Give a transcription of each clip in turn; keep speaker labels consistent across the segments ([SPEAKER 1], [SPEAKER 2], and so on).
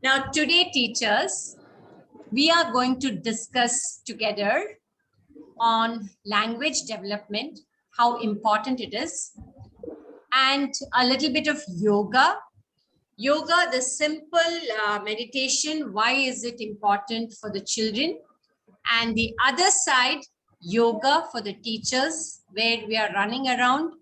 [SPEAKER 1] Now, today, teachers, we are going to discuss together on language development, how important it is, and a little bit of yoga. Yoga, the simple meditation, why is it important for the children? And the other side, yoga for the teachers, where we are running around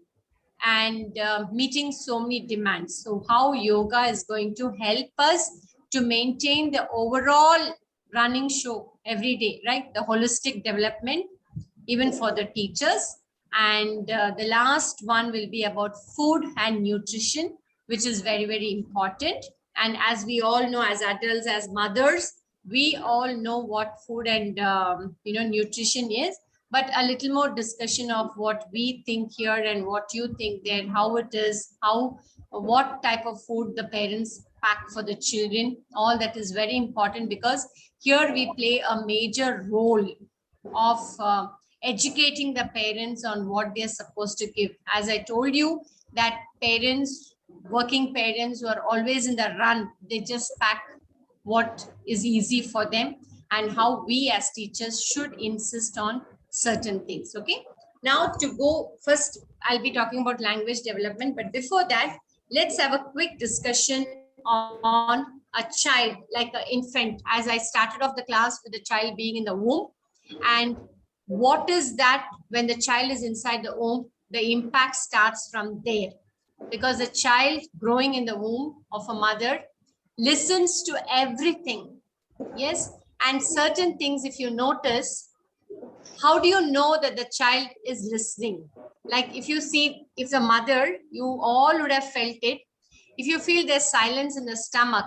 [SPEAKER 1] and meeting so many demands. So how yoga is going to help us to maintain the overall running show every day, right? The holistic development, even for the teachers. And the last one will be about food and nutrition, which is very, very important. And as we all know, as adults, as mothers, we all know what food and nutrition is, but a little more discussion of what we think here and what you think there, how it is, what type of food the parents pack for the children. All that is very important, because here we play a major role of educating the parents on what they're supposed to give. As I told you, that parents, working parents who are always in the run, they just pack what is easy for them, and how we as teachers should insist on certain things. Okay, now to go first, I'll be talking about language development, but before that, let's have a quick discussion on a child, like an infant, as I started off the class with the child being in the womb. And what is that when the child is inside the womb, the impact starts from there, because the child growing in the womb of a mother listens to everything. Yes, and certain things, if you notice, how do you know that the child is listening? Like if you see, if the mother, you all would have felt it. If you feel there's silence in the stomach,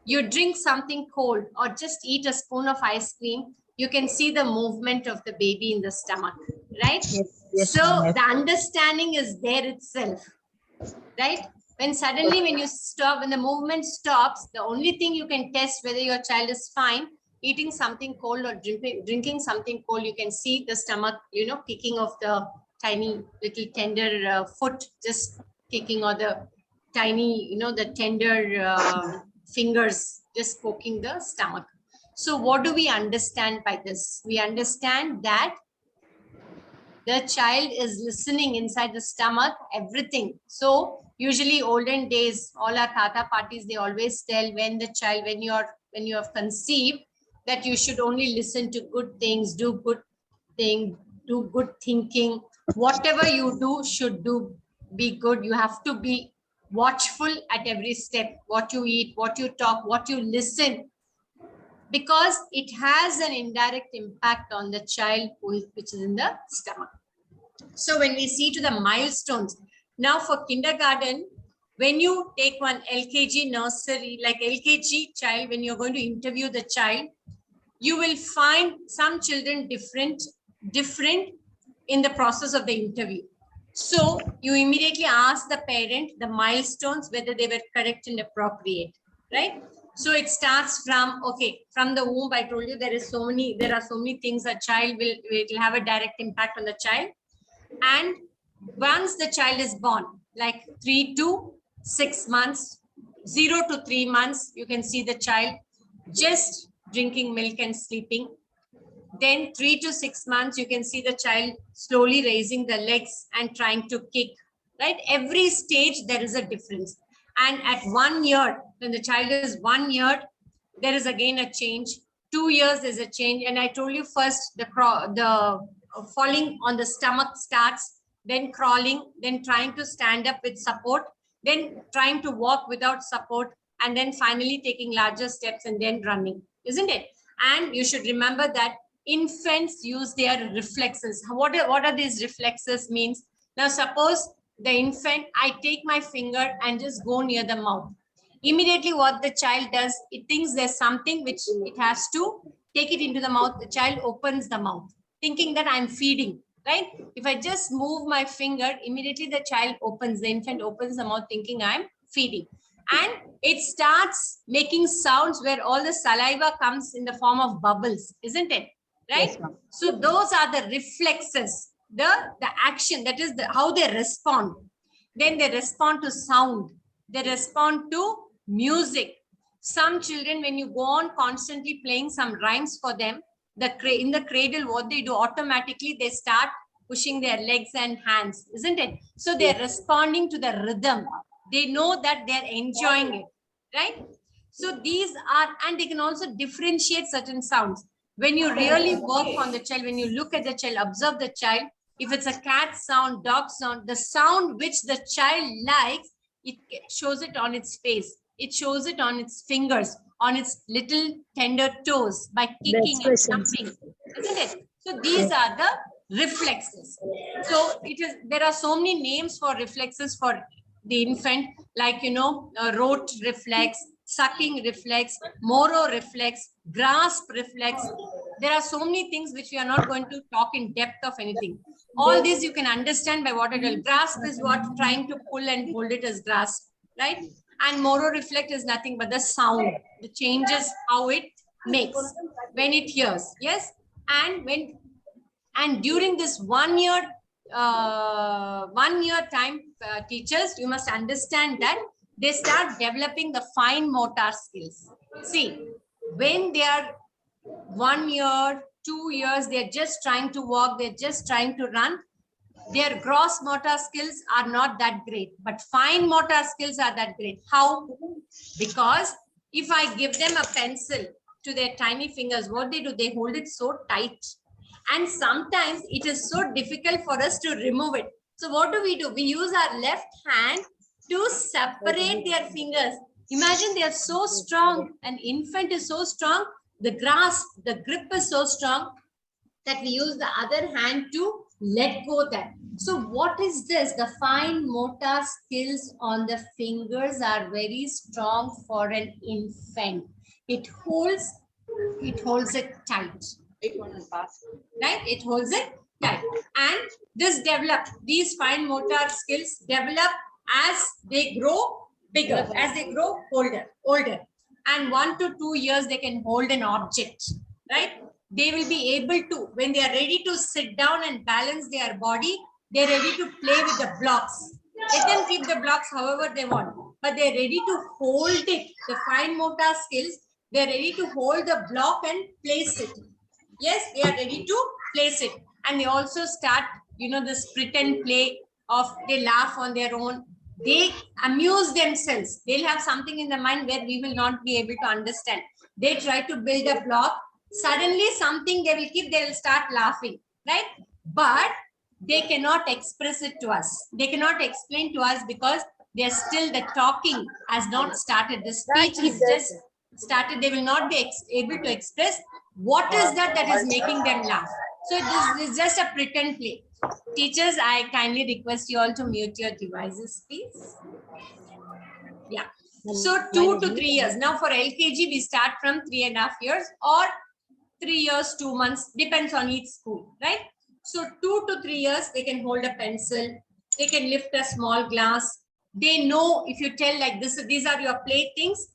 [SPEAKER 1] you drink something cold or just eat a spoon of ice cream, you can see the movement of the baby in the stomach, right?
[SPEAKER 2] Yes,
[SPEAKER 1] so
[SPEAKER 2] yes.
[SPEAKER 1] the understanding is there itself, right? When suddenly, when you stop, when the movement stops, the only thing you can test whether your child is fine, eating something cold or drinking something cold, you can see the stomach, kicking of the tiny little tender foot, just kicking, or the tiny, the tender fingers just poking the stomach. So what do we understand by this? We understand that the child is listening inside the stomach, everything. So usually olden days, all our tata parties, they always tell when the child, when you have conceived, that you should only listen to good things, do good thing, do good thinking. Whatever you do should be good. You have to be watchful at every step, what you eat, what you talk, what you listen, because it has an indirect impact on the child which is in the stomach. So when we see to the milestones, now for kindergarten, when you take one LKG nursery, like LKG child, when you're going to interview the child, you will find some children different in the process of the interview. So you immediately ask the parent the milestones, whether they were correct and appropriate, right? So it starts from, okay, from the womb, I told you there are so many things a child will have a direct impact on the child. And once the child is born, like 3 to 6 months, 0 to 3 months, you can see the child just drinking milk and sleeping. Then 3 to 6 months, you can see the child slowly raising the legs and trying to kick, right? Every stage, there is a difference. And at 1 year, when the child is 1 year, there is again a change. 2 years, there's a change. And I told you first, the falling on the stomach starts, then crawling, then trying to stand up with support, then trying to walk without support, and then finally taking larger steps and then running, isn't it? And you should remember that infants use their reflexes. What are these reflexes means? Now, suppose the infant, I take my finger and just go near the mouth. Immediately what the child does, it thinks there's something which it has to take it into the mouth. The child opens the mouth, thinking that I'm feeding, right? If I just move my finger, immediately the infant opens the mouth thinking I'm feeding. And it starts making sounds where all the saliva comes in the form of bubbles, isn't it? Right? Yes, so those are the reflexes, the action, that is how they respond. Then they respond to sound. They respond to music. Some children, when you go on constantly playing some rhymes for them, in the cradle, what they do automatically, they start pushing their legs and hands, isn't it? So they're responding to the rhythm. They know that they're enjoying it, right? So these are, and they can also differentiate certain sounds. When you really work on the child, when you look at the child, observe the child, if it's a cat sound, dog sound, the sound which the child likes, it shows it on its face. It shows it on its fingers, on its little tender toes, by kicking and jumping, isn't it? So these are the reflexes. So there are so many names for reflexes for the infant, like, rote reflex, sucking reflex, Moro reflex, grasp reflex. There are so many things which we are not going to talk in depth of anything. All this you can understand by what I tell. Grasp is what trying to pull and hold it as grasp, right? And Moro reflex is nothing but the sound, the changes how it makes when it hears. Yes, and during this 1 year, 1 year time, teachers, you must understand that they start developing the fine motor skills. See, when they are 1 year, 2 years, they're just trying to walk, they're just trying to run. Their gross motor skills are not that great, but fine motor skills are that great. How? Because if I give them a pencil to their tiny fingers, what they do, they hold it so tight. And sometimes it is so difficult for us to remove it. So what do? We use our left hand to separate their fingers. Imagine they are so strong. An infant is so strong. The grasp, the grip is so strong that we use the other hand to let go that. So what is this? The fine motor skills on the fingers are very strong for an infant. It holds it tight. Right? It holds it tight. And these fine motor skills develop as they grow bigger, as they grow older. And 1 to 2 years, they can hold an object, right? They will be able to, when they are ready to sit down and balance their body, they're ready to play with the blocks. Let them keep the blocks however they want, but they're ready to hold it. The fine motor skills, they're ready to hold the block and place it. Yes, they are ready to place it. And they also start, this pretend play of they laugh on their own. They amuse themselves. They'll have something in the mind where we will not be able to understand. They try to build a block. Suddenly something they will keep, they will start laughing, right? But they cannot express it to us. They cannot explain to us because they're still, the talking has not started. The speech is just started. They will not be able to express what is that is making them laugh. So this is just a pretend play. Teachers, I kindly request you all to mute your devices, please. Yeah. So 2 to 3 years. Now for LKG, we start from 3.5 years or 3 years, 2 months, depends on each school, right? So 2 to 3 years, they can hold a pencil. They can lift a small glass. They know if you tell like this, these are your playthings,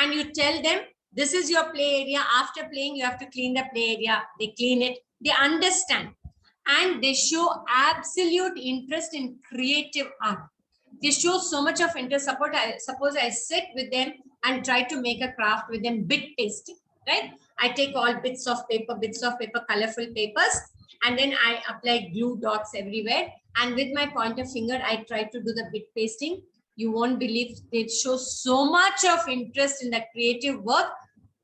[SPEAKER 1] and you tell them, this is your play area. After playing, you have to clean the play area. They clean it. They understand. And they show absolute interest in creative art. They show so much of interest. Suppose I sit with them and try to make a craft with them, bit pasting, right? I take all bits of paper, colorful papers, and then I apply glue dots everywhere. And with my pointer finger, I try to do the bit pasting. You won't believe, they show so much of interest in the creative work.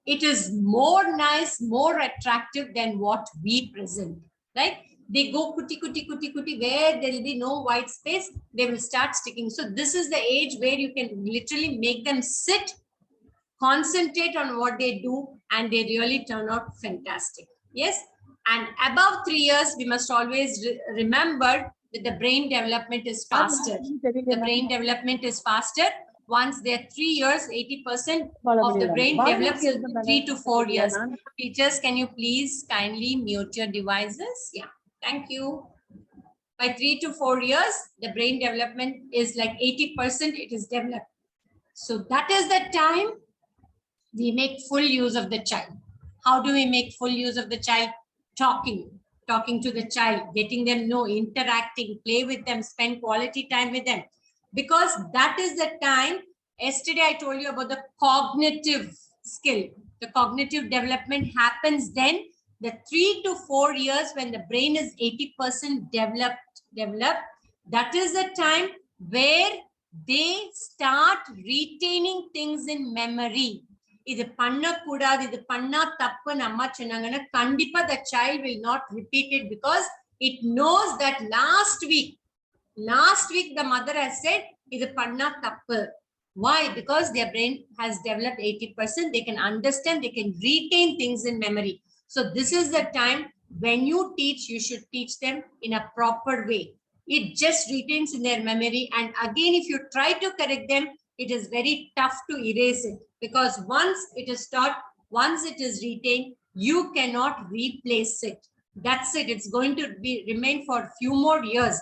[SPEAKER 1] It is more nice, more attractive than what we present, right? They go kuti, where there will be no white space, they will start sticking. So this is the age where you can literally make them sit, concentrate on what they do, and they really turn out fantastic. Yes. And above 3 years, we must always remember that the brain development is faster. The brain development is faster. Once they're 3 years, 80% of the brain develops in 3 to 4 years. Teachers, can you please kindly mute your devices? Yeah, thank you. By 3 to 4 years, the brain development is like 80%, it is developed. So that is the time we make full use of the child. How do we make full use of the child? Talking to the child, getting them know, interacting, play with them, spend quality time with them. Because that is the time Yesterday, I told you about the cognitive skill. The cognitive development happens then, the 3 to 4 years when the brain is 80% developed. That is the time where they start retaining things in memory. இது பண்ணக்கூடாது, இது பண்ணா தப்புன்னு அம்மா சொன்னாங்கன்னா கண்டிப்பா the child will not repeat it because it knows that last week the mother has said இது பண்ணா தப்பு. Why? Because their brain has developed 80%. They can understand, they can retain things in memory. So this is the time when you teach, you should teach them in a proper way. It just retains in their memory. And again, if you try to correct them, it is very tough to erase it. Because once it is taught, once it is retained, you cannot replace it. That's it. It's going to remain for a few more years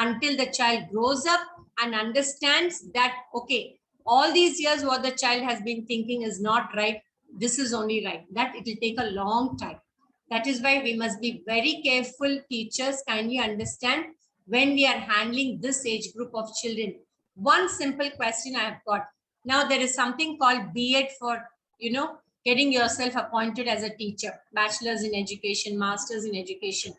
[SPEAKER 1] until the child grows up and understands that, okay, all these years what the child has been thinking is not right. This is only right. That it will take a long time. That is why we must be very careful. Teachers, kindly understand when we are handling this age group of children. One simple question I have got. Now there is something called B.Ed for, getting yourself appointed as a teacher. Bachelor's in education, master's in education.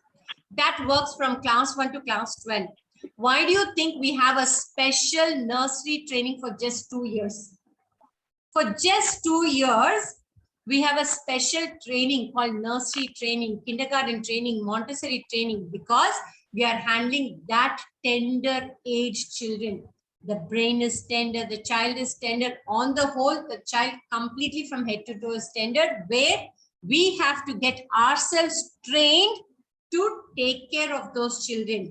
[SPEAKER 1] That works from class 1 to class 12. Why do you think we have a special nursery training for just 2 years? For just 2 years, we have a special training called nursery training, kindergarten training, Montessori training, because we are handling that tender age children. The brain is tender, the child is tender. On the whole, the child completely from head to toe is tender, where we have to get ourselves trained to take care of those children.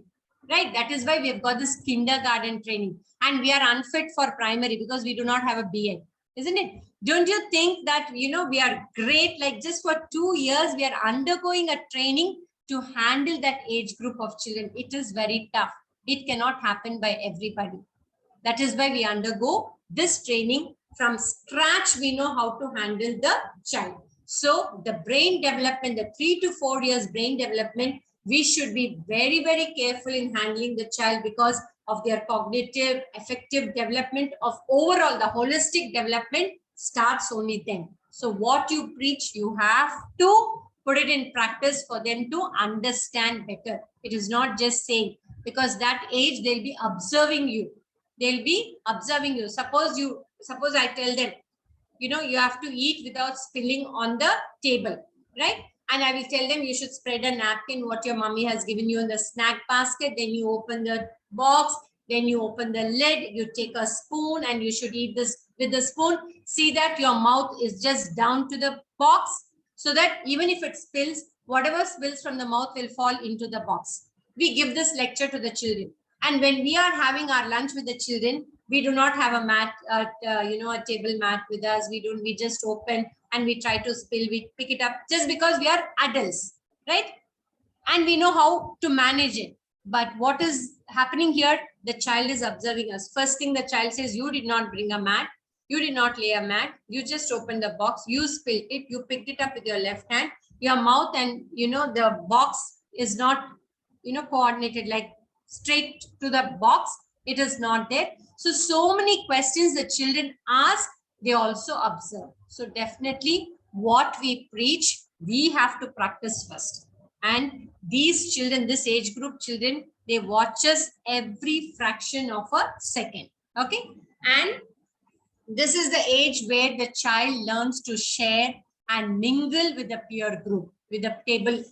[SPEAKER 1] Right? That is why we have got this kindergarten training, and we are unfit for primary because we do not have a B.Ed, isn't it? Don't you think that, we are great, like just for 2 years, we are undergoing a training to handle that age group of children. It is very tough. It cannot happen by everybody. That is why we undergo this training from scratch. We know how to handle the child. So the brain development, the 3 to 4 years brain development, we should be very, very careful in handling the child because of their cognitive, effective development of overall, the holistic development starts only then. So what you preach, you have to put it in practice for them to understand better. It is not just saying, because that age, they'll be observing you. They'll be observing you. Suppose I tell them, you have to eat without spilling on the table, right? And I will tell them you should spread a napkin, what your mommy has given you in the snack basket. Then you open the box, then you open the lid, you take a spoon and you should eat this with the spoon. See that your mouth is just down to the box so that even if it spills, whatever spills from the mouth will fall into the box. We give this lecture to the children. And when we are having our lunch with the children, we do not have a mat, a table mat with us. We just open and we try to spill, we pick it up just because we are adults, right? And we know how to manage it. But what is happening here? The child is observing us. First thing the child says, you did not bring a mat. You did not lay a mat. You just opened the box. You spilled it. You picked it up with your left hand. Your mouth and, the box is not, coordinated, like straight to the box. It is not there. So many questions the children ask, they also observe. So definitely what we preach, we have to practice first. And these children, this age group children, they watch us every fraction of a second. Okay. And this is the age where the child learns to share and mingle with the peer group, with the table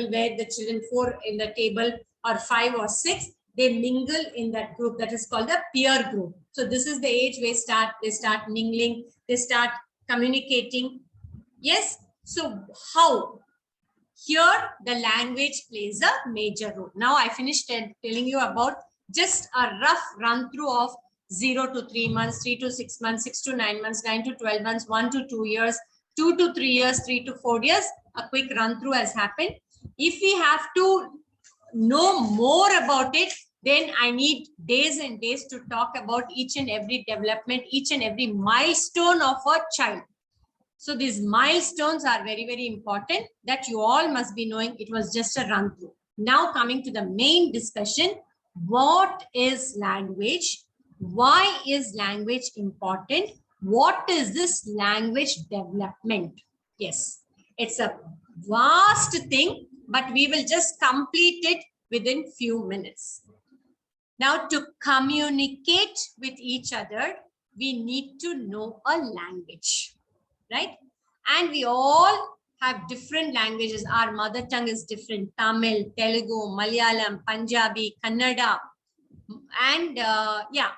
[SPEAKER 1] where the children 4 in the table or 5 or 6, they mingle in that group. That is called the peer group. So this is the age where they start mingling, they start communicating. Yes. So how? Here the language plays a major role. Now I finished telling you about just a rough run through of 0 to 3 months, 3 to 6 months, 6 to 9 months, 9 to 12 months, 1 to 2 years, 2 to 3 years, 3 to 4 years. A quick run through has happened. If we have to know more about it, then I need days and days to talk about each and every development, each and every milestone of a child. So these milestones are very, very important that you all must be knowing. It was just a run through. Now coming to the main discussion, what is language Why is language important? What is this language development? Yes, it's a vast thing, but we will just complete it within few minutes. Now, to communicate with each other, we need to know a language, right? And we all have different languages. Our mother tongue is different: Tamil, Telugu, Malayalam, Punjabi, Kannada, and yeah,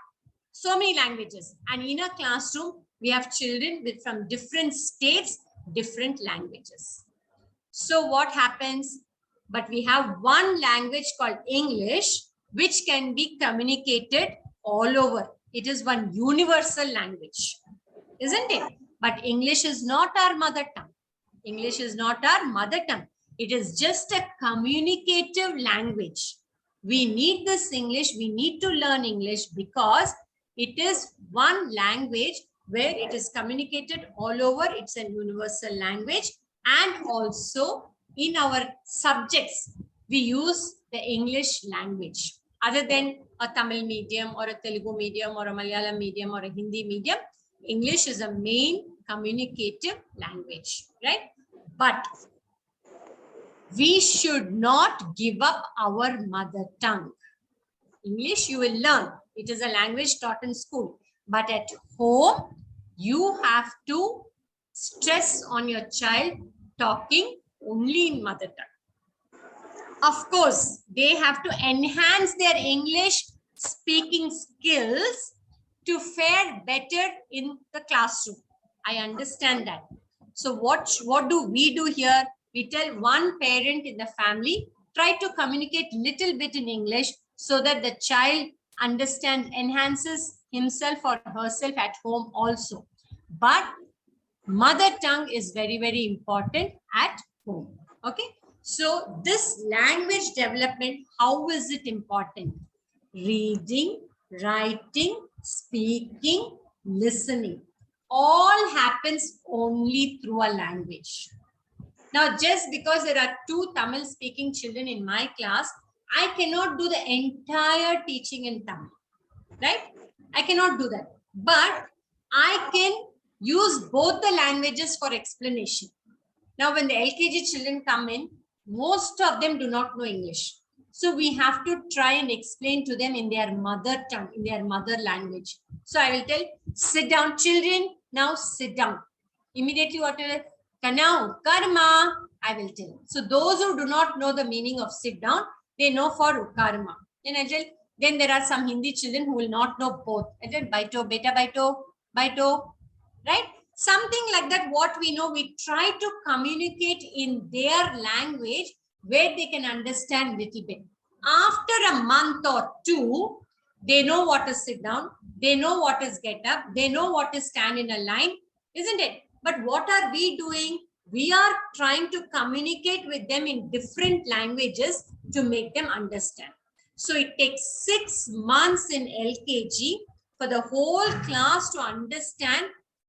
[SPEAKER 1] so many languages. And in a classroom, we have children with from different states, different languages. So what happens? But we have one language called English, which can be communicated all over. It is one universal language, isn't it? But English is not our mother tongue. English is not our mother tongue. It is just a communicative language. We need this English. We need to learn English because it is one language where it is communicated all over. It's a universal language. And also in our subjects, we use the English language. Other than a Tamil medium or a Telugu medium or a Malayalam medium or a Hindi medium, English is a main communicative language, right? But we should not give up our mother tongue. English you will learn. It is a language taught in school. But at home, you have to stress on your child talking only in mother tongue. Of course, they have to enhance their English speaking skills to fare better in the classroom. I understand that. So what do we do here? We tell one parent in the family, try to communicate little bit in English so that the child understands, enhances himself or herself at home also. But mother tongue is very, very important at home. Okay. So this language development, how is it important? Reading, writing, speaking, listening, all happens only through a language. Now, just because there are 2 Tamil speaking children in my class, I cannot do the entire teaching in Tamil, right? I cannot do that. But I can use both the languages for explanation. Now, when the LKG children come in, most of them do not know English. So we have to try and explain to them in their mother tongue, in their mother language. So I will tell, sit down, children. Now sit down. Immediately what will Kanau, karma, I will tell. So those who do not know the meaning of sit down, they know for karma. Then there are some Hindi children who will not know both. Baito, beta, baito, baito, right? Something like that. What we know, we try to communicate in their language where they can understand little bit. After a month or 2, they know what is sit down. They know what is get up. They know what is stand in a line, isn't it? But what are we doing? We are trying to communicate with them in different languages to make them understand. So it takes 6 months in LKG for the whole class to understand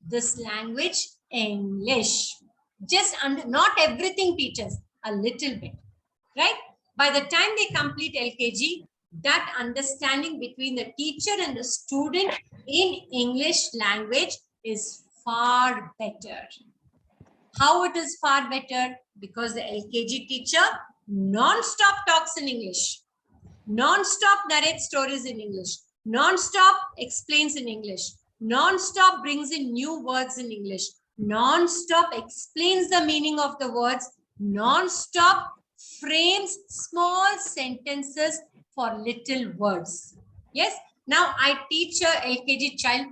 [SPEAKER 1] this language, English. Just not everything, teachers, a little bit, right? By the time they complete LKG, that understanding between the teacher and the student in English language is far better. How it is far better? Because the LKG teacher non-stop talks in English, non-stop narrates stories in English, non-stop explains in English, non-stop brings in new words in English, non-stop explains the meaning of the words, non-stop frames small sentences for little words. Yes. Now I teach a LKG child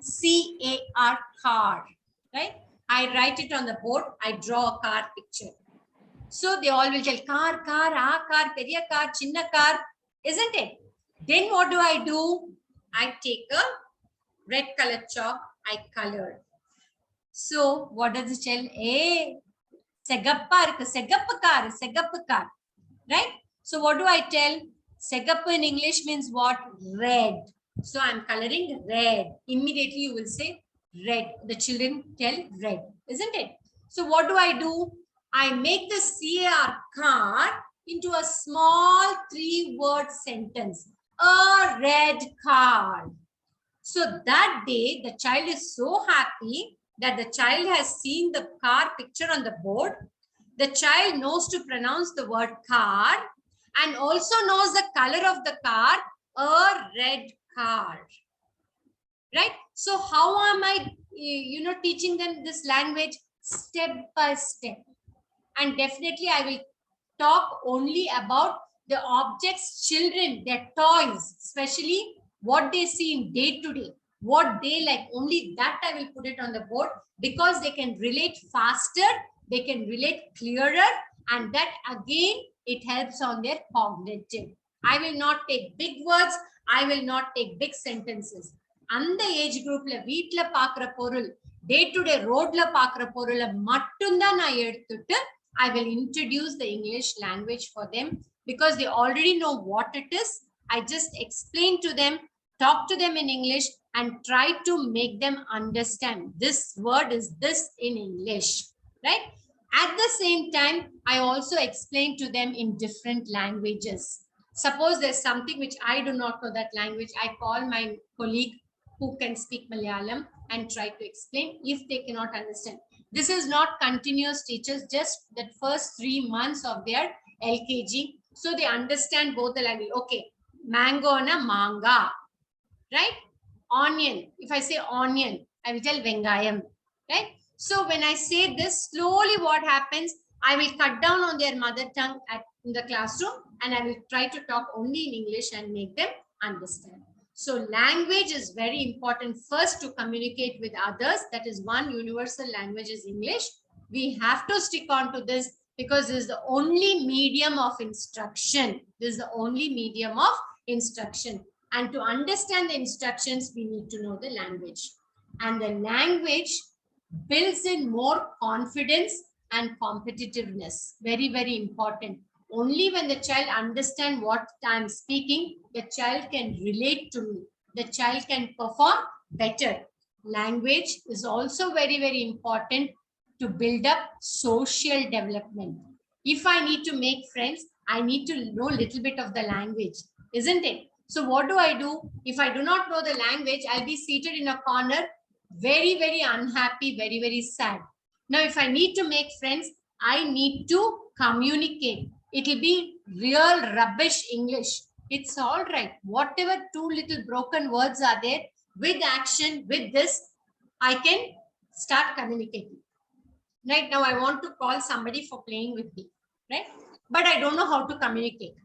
[SPEAKER 1] CAR, car, right? I write it on the board. I draw a car picture. So they all will tell car, car, periya car, chinna car, isn't it? Then what do? I take a red color chalk. I color. So what does it tell? Segappa car, right? So what do I tell? Segappa in English means what? Red. So I'm coloring red. Immediately you will say red. The children tell red, isn't it? So what do? I make the CAR car into a small 3-word sentence. A red car. So that day, the child is so happy that the child has seen the car picture on the board. The child knows to pronounce the word car and also knows the color of the car, a red car. Right? So how am I, teaching them this language? Step by step. And definitely I will talk only about the objects, children, their toys, especially what they see in day to day, what they like. Only that I will put it on the board because they can relate faster, they can relate clearer, and that again, it helps on their cognitive. I will not take big words, I will not take big sentences. அந்த age குரூப்ல வீட்ல பாக்குற பொருள், day to day ரோட்ல பாக்குற பொருளை மட்டும்தான் நான் எடுத்துட்டு I will introduce the English language for them because they already know what it is. I just explain to them, talk to them in English and try to make them understand this word is this in English, right? At the same time, I also explain to them in different languages. Suppose there's something which I do not know that language, I call my colleague who can speak Malayalam and try to explain if they cannot understand. This is not continuous teachers, just that first 3 months of their LKG. So they understand both the language. Okay, mango na manga, right? Onion, if I say onion, I will tell vengayam, right? So when I say this, slowly what happens, I will cut down on their mother tongue in the classroom and I will try to talk only in English and make them understand. So language is very important first to communicate with others. That is one universal language is English. We have to stick on to this because this is the only medium of instruction. This is the only medium of instruction. And to understand the instructions, we need to know the language. And the language builds in more confidence and competitiveness. Very, very important. Only when the child understands what I'm speaking, the child can relate to me. The child can perform better. Language is also very, very important to build up social development. If I need to make friends, I need to know a little bit of the language, isn't it? So what do I do? If I do not know the language, I'll be seated in a corner, very, very unhappy, very, very sad. Now, if I need to make friends, I need to communicate. It'll be real rubbish English. It's all right. Whatever 2 little broken words are there, with action, with this, I can start communicating. Right now, I want to call somebody for playing with me, right? But I don't know how to communicate.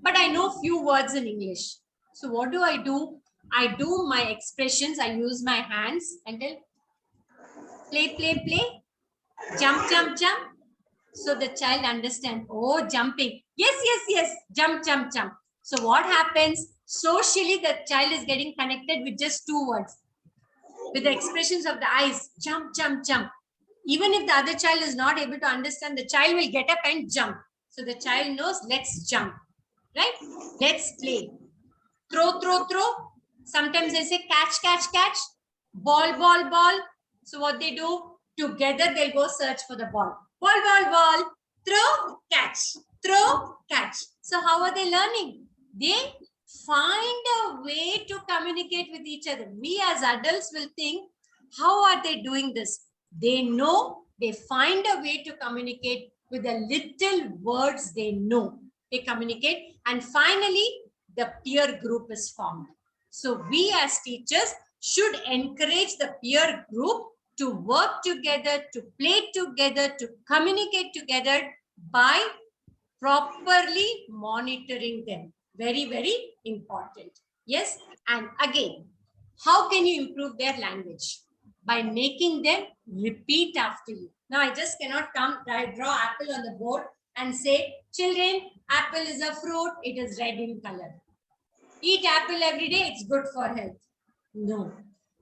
[SPEAKER 1] But I know few words in English. So what do? I do my expressions. I use my hands and tell, play, play, play, jump, jump, jump. So the child understands, oh, jumping. Yes, yes, yes, jump, jump, jump. So what happens? Socially, the child is getting connected with just 2 words. With the expressions of the eyes, jump, jump, jump. Even if the other child is not able to understand, the child will get up and jump. So the child knows, let's jump, right? Let's play. Throw, throw, throw. Sometimes they say catch, catch, catch. Ball, ball, ball. So what they do? Together, they'll go search for the ball. Ball, ball, ball, throw, catch, throw, catch. So how are they learning? They find a way to communicate with each other. We as adults will think, how are they doing this? They know, they find a way to communicate with the little words they know. They communicate and finally the peer group is formed. So we as teachers should encourage the peer group to work together, to play together, to communicate together by properly monitoring them. Very, very important. Yes. And again, how can you improve their language? By making them repeat after you. Now, I just cannot draw apple on the board and say, children, apple is a fruit. It is red in color. Eat apple every day. It's good for health. No.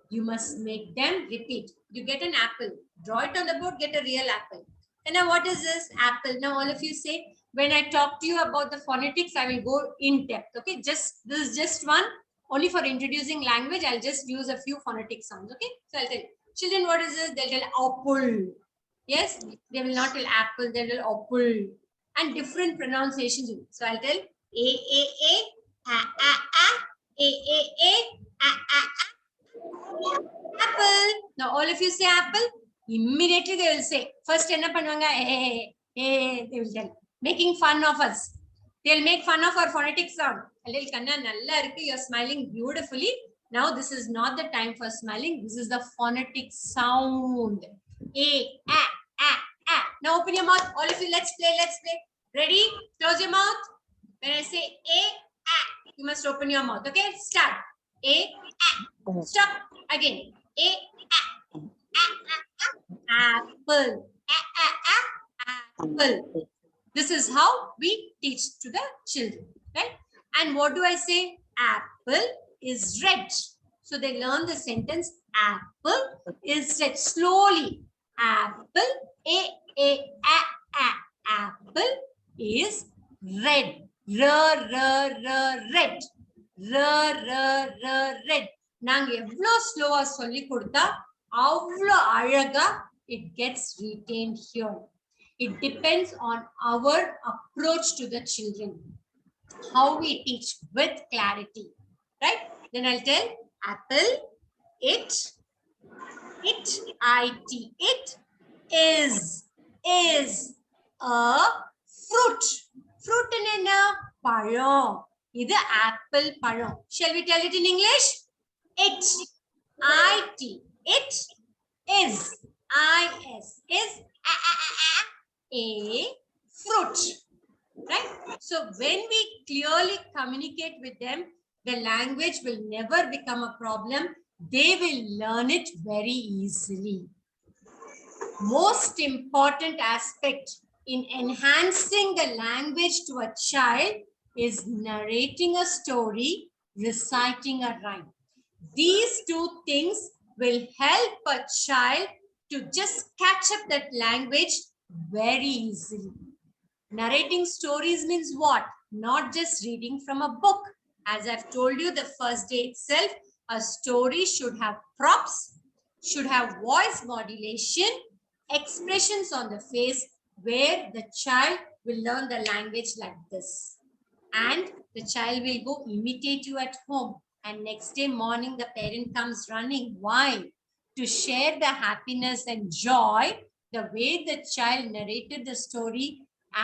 [SPEAKER 1] You must make them repeat. You get an apple, draw it on the board, get a real apple. And now what is this apple? Now all of you say, when I talk to you about the phonetics, I will go in depth. Okay, this is just one, only for introducing language. I'll just use a few phonetic sounds. Okay, so I'll tell children what is this? They'll tell apple. Yes, they will not tell apple, they'll tell apple. And different pronunciations. So I'll tell a, a, a, a, a, a, a, a, a, a, a. say apple, immediately they will say, first enna பண்ணுவாங்க they will tell, making fun of us. They'll make fun of our phonetic sound. Allil kanna nalla irukku, you're smiling beautifully. Now this is not the time for smiling. This is the phonetic sound. A, a, a, a. Now open your mouth. All of you, let's play, let's play. Ready? Close your mouth. When I say a, a, you must open your mouth. Okay, start. A, a. Stop. Again. A, a, a, a, a. Apple. A, a, a, apple. This is how we teach to the children, right? And what do I say? Apple is red. So they learn the sentence, apple is red. Slowly. Apple, a, apple is red. Red. Red. நாங்க எவ்ளோ ஸ்லோவா சொல்லி கொடுத்தா அவ்ளோ அழகா it gets retained here. It depends on our approach to the children, how we teach with clarity, right? Then I'll tell apple, it, it is a fruit. Fruit in a பழம். இது apple பழம். Shall we tell it in English? It is a fruit, right? So when we clearly communicate with them, the language will never become a problem. They will learn it very easily. Most important aspect in enhancing the language to a child is narrating a story, reciting a rhyme. These two things will help a child to just catch up that language very easily. Narrating stories means what? Not just reading from a book. As I've told you the first day itself, a story should have props, should have voice modulation, expressions on the face where the child will learn the language like this. And the child will go imitate you at home. And next day morning, the parent comes running. Why? To share the happiness and joy, the way the child narrated the story,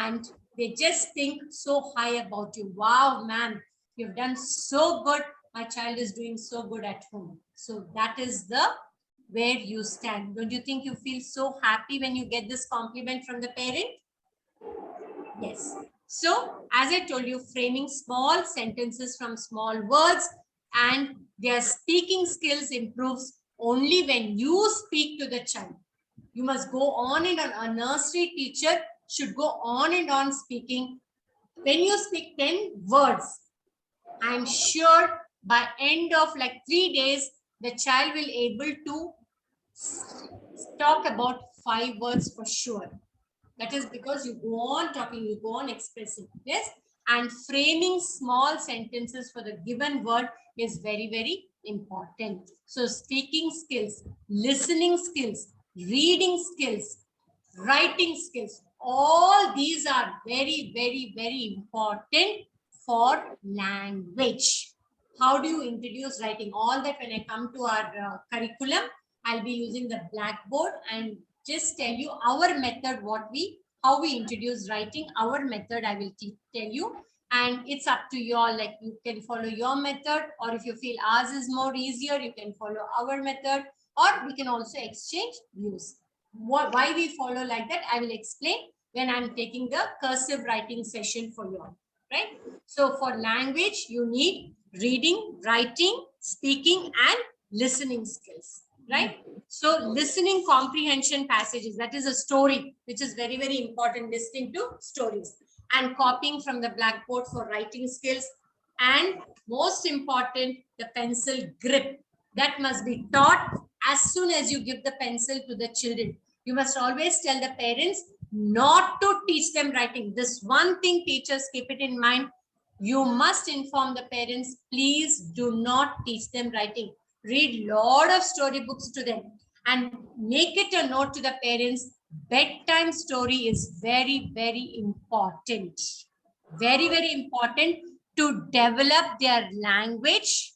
[SPEAKER 1] and they just think so high about you. Wow, ma'am, you've done so good. My child is doing so good at home. So that is the where you stand. Don't you think you feel so happy when you get this compliment from the parent? Yes. So as I told you, framing small sentences from small words and their speaking skills improves only when you speak to the child. You must go on and on. A nursery teacher should go on and on speaking. When you speak 10 words, I'm sure by end of like 3 days, the child will able to talk about 5 words for sure. That is because you go on talking, you go on expressing. Yes. And framing small sentences for the given word is very, very important. So speaking skills, listening skills, reading skills, writing skills, all these are very, very, very important for language. How do you introduce writing? All that when I come to our curriculum, I'll be using the blackboard and just tell you our method, how we introduce writing, our method I will tell you. And it's up to you all, like you can follow your method, or if you feel ours is more easier, you can follow our method, or we can also exchange views. Why we follow like that, I will explain when I'm taking the cursive writing session for you all, right? So for language, you need reading, writing, speaking, and listening skills, right? So listening comprehension passages, that is a story, which is very, very important, listening to stories, and copying from the blackboard for writing skills. And most important, the pencil grip, that must be taught as soon as you give the pencil to the children. You must always tell the parents not to teach them writing. This one thing, teachers, keep it in mind. You must inform the parents, please do not teach them writing. Read lot of storybooks to them and make it a note to the parents. Bedtime story is very, very important. Very, very important to develop their language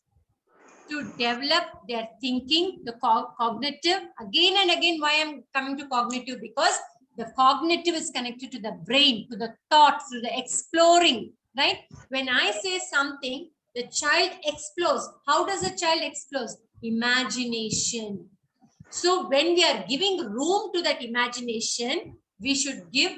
[SPEAKER 1] to develop their thinking, the cognitive. Again and again, why I'm coming to cognitive? Because the cognitive is connected to the brain, to the thoughts, to the exploring, right? When I say something, the child explores. How does a child explore? Imagination. So when we are giving room to that imagination, we should give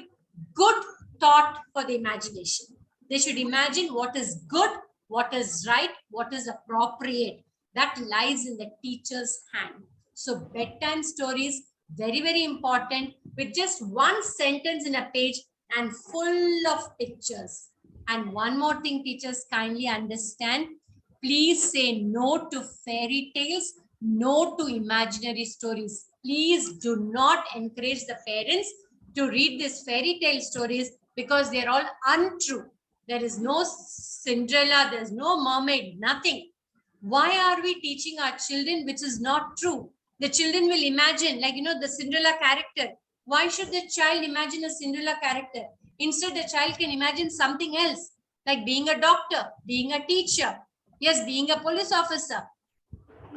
[SPEAKER 1] good thought for the imagination. They should imagine what is good, what is right, what is appropriate. That lies in the teacher's hand. So bedtime stories, very, very important, with just one sentence in a page and full of pictures. And one more thing, teachers, kindly understand. Please say no to fairy tales, no to imaginary stories. Please do not encourage the parents to read these fairy tale stories because they're all untrue. There is no Cinderella, there's no mermaid, nothing. Why are we teaching our children which is not true? The children will imagine, like, the Cinderella character. Why should the child imagine a Cinderella character? Instead, the child can imagine something else, like being a doctor, being a teacher, yes, being a police officer,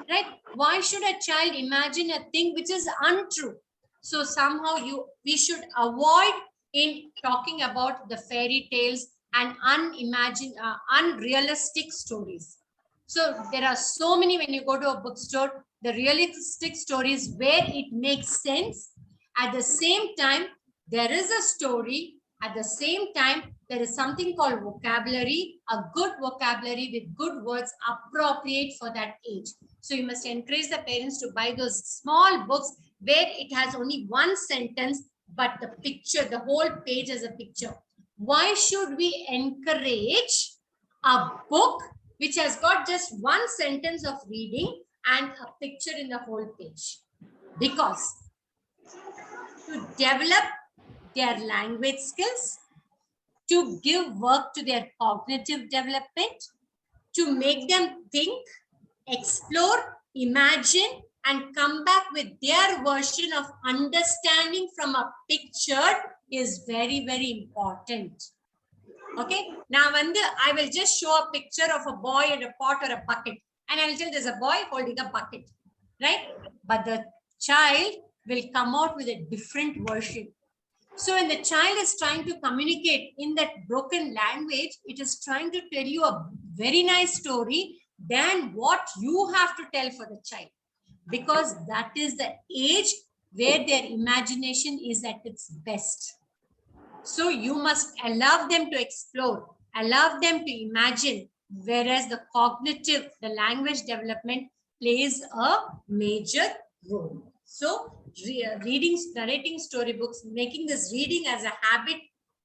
[SPEAKER 1] right? Why should a child imagine a thing which is untrue? So somehow we should avoid in talking about the fairy tales and unrealistic stories. So there are so many, when you go to a bookstore, the realistic stories where it makes sense. At the same time, there is a story. At the same time, there is something called vocabulary, a good vocabulary with good words appropriate for that age. So you must encourage the parents to buy those small books where it has only one sentence, but the picture, the whole page is a picture. Why should we encourage a book which has got just one sentence of reading and a picture in the whole page? Because to develop their language skills, to give work to their cognitive development, to make them think, explore, imagine, and come back with their version of understanding from a picture is very, very important. Okay, now I will just show a picture of a boy and a pot or a bucket, and I will tell there's a boy holding a bucket, right? But the child will come out with a different version. So when the child is trying to communicate in that broken language, it is trying to tell you a very nice story than what you have to tell for the child, because that is the age where their imagination is at its best. So you must allow them to explore, allow them to imagine, whereas the cognitive, the language development plays a major role. So reading, narrating storybooks, making this reading as a habit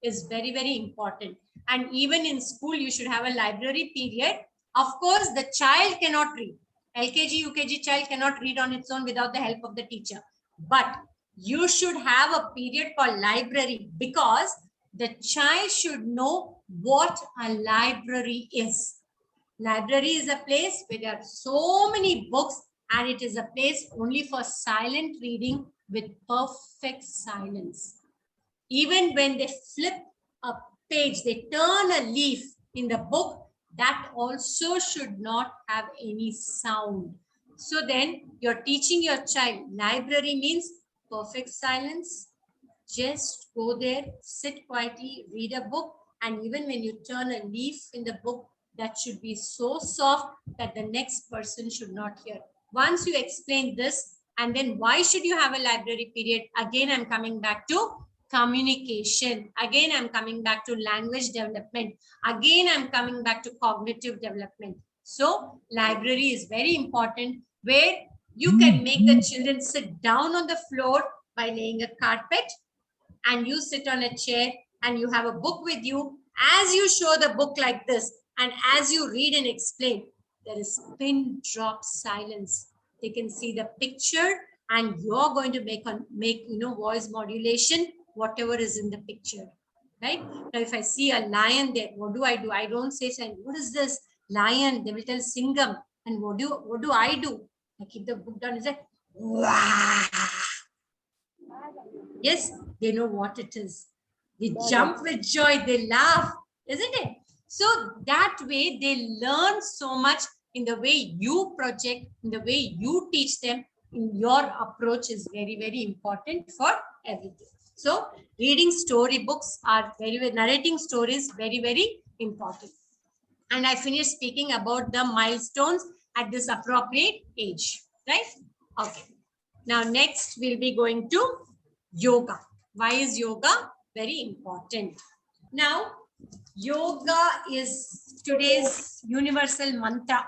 [SPEAKER 1] is very, very important. And even in school, you should have a library period. Of course, the child cannot read. LKG, UKG child cannot read on its own without the help of the teacher. But you should have a period called library, because the child should know what a library is. Library is a place where there are so many books, and it is a place only for silent reading with perfect silence. Even when they flip a page, they turn a leaf in the book, that also should not have any sound. So then you're teaching your child, library means perfect silence. Just go there, sit quietly, read a book, and even when you turn a leaf in the book, that should be so soft that the next person should not hear. Once you explain this, and then why should you have a library period? Again, I'm coming back to communication. Again, I'm coming back to language development. Again, I'm coming back to cognitive development. So library is very important, where you can make the children sit down on the floor by laying a carpet, and you sit on a chair and you have a book with you. As you show the book like this, and as you read and explain, there is pin drop silence. They can see the picture, and you're going to make voice modulation, whatever is in the picture, right? Now, if I see a lion there, what do? I don't say, what is this? Lion. They will tell Singham. And what do I do? I keep the book down and say, wow. Yes, they know what it is. They jump with joy, they laugh, isn't it? So that way they learn so much in the way you project, in the way you teach them, in your approach is very, very important for everything. So reading storybooks are narrating stories, very, very important. And I finished speaking about the milestones at this appropriate age, right? Okay. Now, next we'll be going to yoga. Why is yoga very important? Now, yoga is today's universal mantra,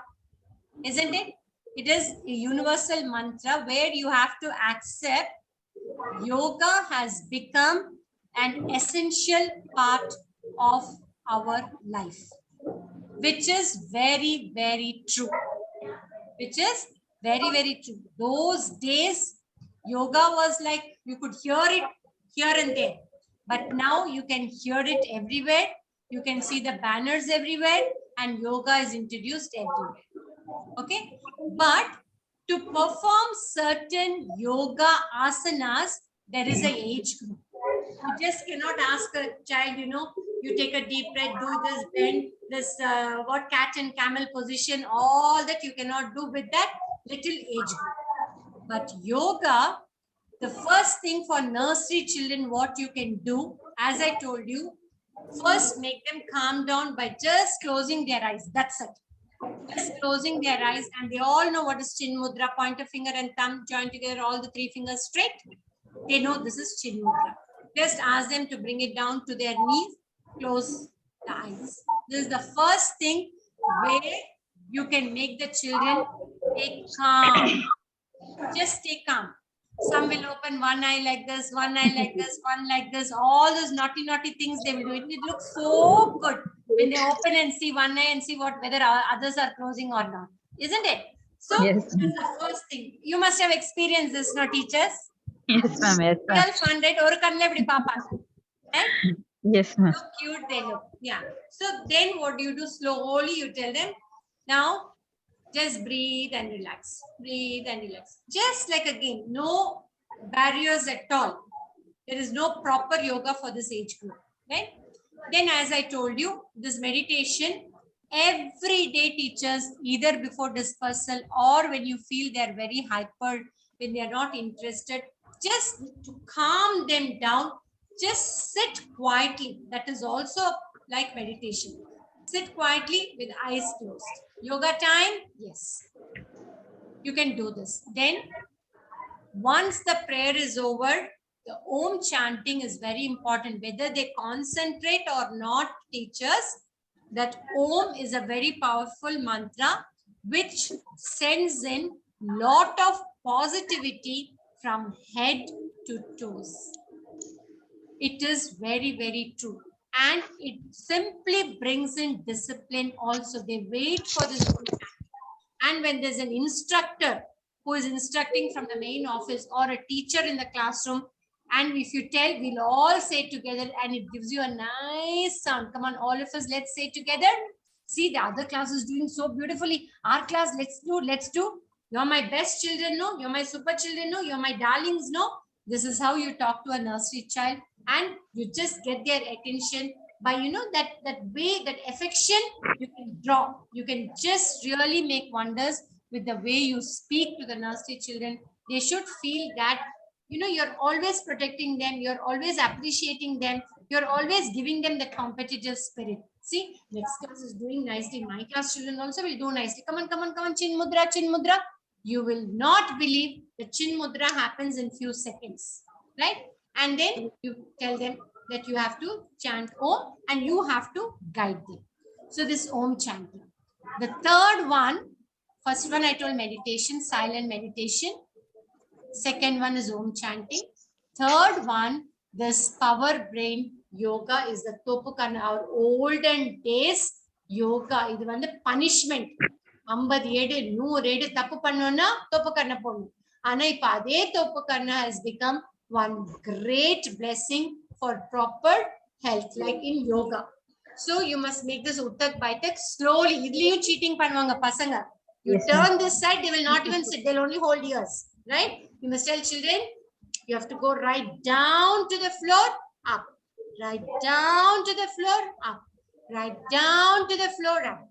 [SPEAKER 1] isn't it? It is a universal mantra where you have to accept yoga has become an essential part of our life, which is very, very true. Which is very, very true. Those days, yoga was like you could hear it here and there. But now you can hear it everywhere. You can see the banners everywhere, and yoga is introduced everywhere. Okay. But to perform certain yoga asanas, there is an age group. You just cannot ask a child, you take a deep breath, do this, bend, this, what cat and camel position, all that you cannot do with that little age group. But yoga, the first thing for nursery children, what you can do, as I told you, first make them calm down by just closing their eyes. That's it. Just closing their eyes, and they all know what is chin mudra, pointer finger and thumb joined together, all the three fingers straight. They know this is chin mudra. Just ask them to bring it down to their knees, close the eyes. This is the first thing where you can make the children stay calm. Just stay calm. Some will open one eye like this, one eye like this, one like this. All those naughty, naughty things they will do. It looks so good when they open and see one eye and see whether others are closing or not. Isn't it? So
[SPEAKER 2] Yes.
[SPEAKER 1] that's the first thing. You must have experienced this, no teachers?
[SPEAKER 2] Yes, ma'am. Yes, ma'am.
[SPEAKER 1] Real fun, right? Or kanle apdi paapa. Right?
[SPEAKER 2] Yes, ma'am.
[SPEAKER 1] So cute they look. Yeah. So then what do you do? Slowly you tell them, now just breathe and relax. Breathe and relax. Just like again, no barriers at all. There is no proper yoga for this age group. Right? Then as I told you, this meditation, every day teachers, either before dispersal or when you feel they're very hyper, when they're not interested, just to calm them down, just sit quietly. That is also like meditation. Sit quietly with eyes closed. Yoga time? Yes. You can do this. Then once the prayer is over, the Om chanting is very important. Whether they concentrate or not, teachers, that Om is a very powerful mantra which sends in lot of positivity from head to toes. It is very, very true. And it simply brings in discipline also. They wait for this. And when there's an instructor who is instructing from the main office or a teacher in the classroom, and if you tell, we'll all say together and it gives you a nice sound. Come on, all of us, let's say together. See, the other class is doing so beautifully. Our class, let's do. You're my best children, no? You're my super children, no? You're my darlings, no? This is how you talk to a nursery child, and you just get their attention by, that way, that affection you can draw. You can just really make wonders with the way you speak to the nursery children. They should feel that, you're always protecting them. You're always appreciating them. You're always giving them the competitive spirit. See, next class is doing nicely. My class children also will do nicely. Come on. Chin mudra, chin mudra. You will not believe the chin mudra happens in few seconds, right? And then you tell them that you have to chant Om and you have to guide them. So this Om chanting. The third one, first one I told meditation, silent meditation. Second one is Om chanting. Third one, this power brain yoga is the Topukarna. Our olden days yoga, இது வந்து punishment. 50 ஏடு 100 ஏடு தப்பு பண்ணோம்னா Topukarna போடணும். ஆனா இப்ப அதே Topukarna has become one great blessing for proper health, like in yoga. So you must make this uttak baitak slowly. இதுலயும் cheating பண்ணுவாங்க பசங்க. You turn this side, they will not even sit. They'll only hold ears, right? You must tell children, you have to go right down to the floor, up. Right down to the floor, up. Right down to the floor, up.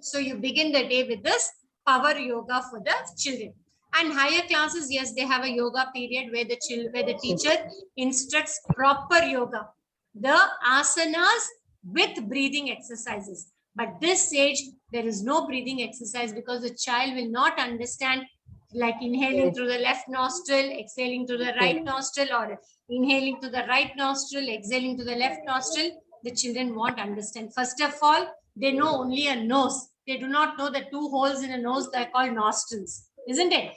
[SPEAKER 1] So you begin the day with this power yoga for the children. And higher classes, yes, they have a yoga period where the teacher instructs proper yoga, the asanas with breathing exercises. But this age, there is no breathing exercise because the child will not understand, like inhaling through the left nostril, exhaling through the right nostril, or inhaling to the right nostril, exhaling to the left nostril. The children won't understand. First of all, they know only a nose. They do not know the two holes in a nose that are called nostrils, isn't it?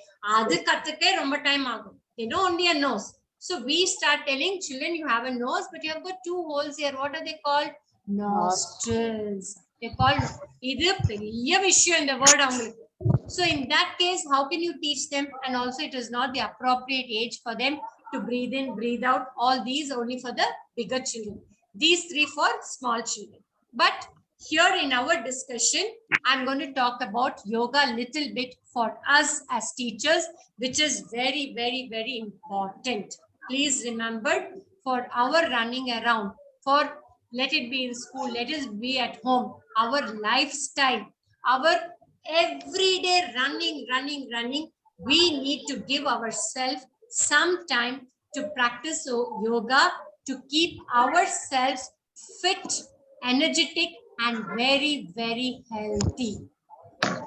[SPEAKER 1] They know only a nose. So we start telling children, you have a nose, but you have got two holes here. What are they called? Nostrils. They're called. So in that case, how can you teach them? And also it is not the appropriate age for them to breathe in, breathe out. All these only for the bigger children. These three for small children. But here in our discussion, I'm going to talk about yoga a little bit for us as teachers, which is very, very, very important. Please remember, for our running around, for let it be in school, let it be at home, our lifestyle, our everyday running, we need to give ourselves some time to practice yoga to keep ourselves fit, energetic, and very, very healthy.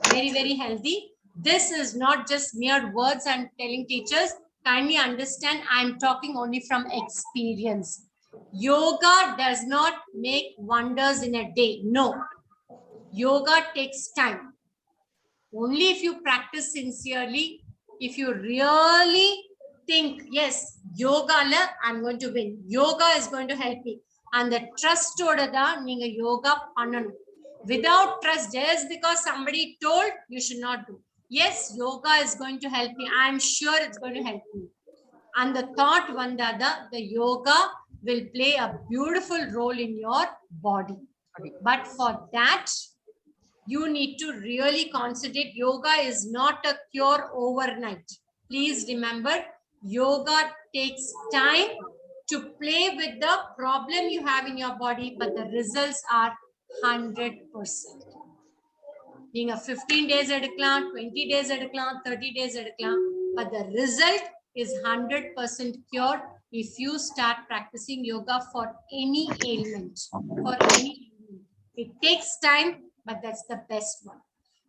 [SPEAKER 1] Very, very healthy. This is not just mere words I'm telling teachers. Kindly understand, I'm talking only from experience. Yoga does not make wonders in a day. No. Yoga takes time. Only if you practice sincerely, if you really think, yes, yoga, I'm going to win. Yoga is going to help me. And the trust oda da neenga yoga pannanum. Without trust, just because somebody told, you should not do. Yes, yoga is going to help me. I'm sure it's going to help me. And the thought vandada, the yoga will play a beautiful role in your body. But for that, you need to really concentrate. Yoga is not a cure overnight. Please remember, yoga takes time to play with the problem you have in your body, but the results are 100%. Being a 15 days at a class, 20 days at a class, 30 days at a class, but the result is 100% cure if you start practicing yoga for any ailment. It takes time, but that's the best one.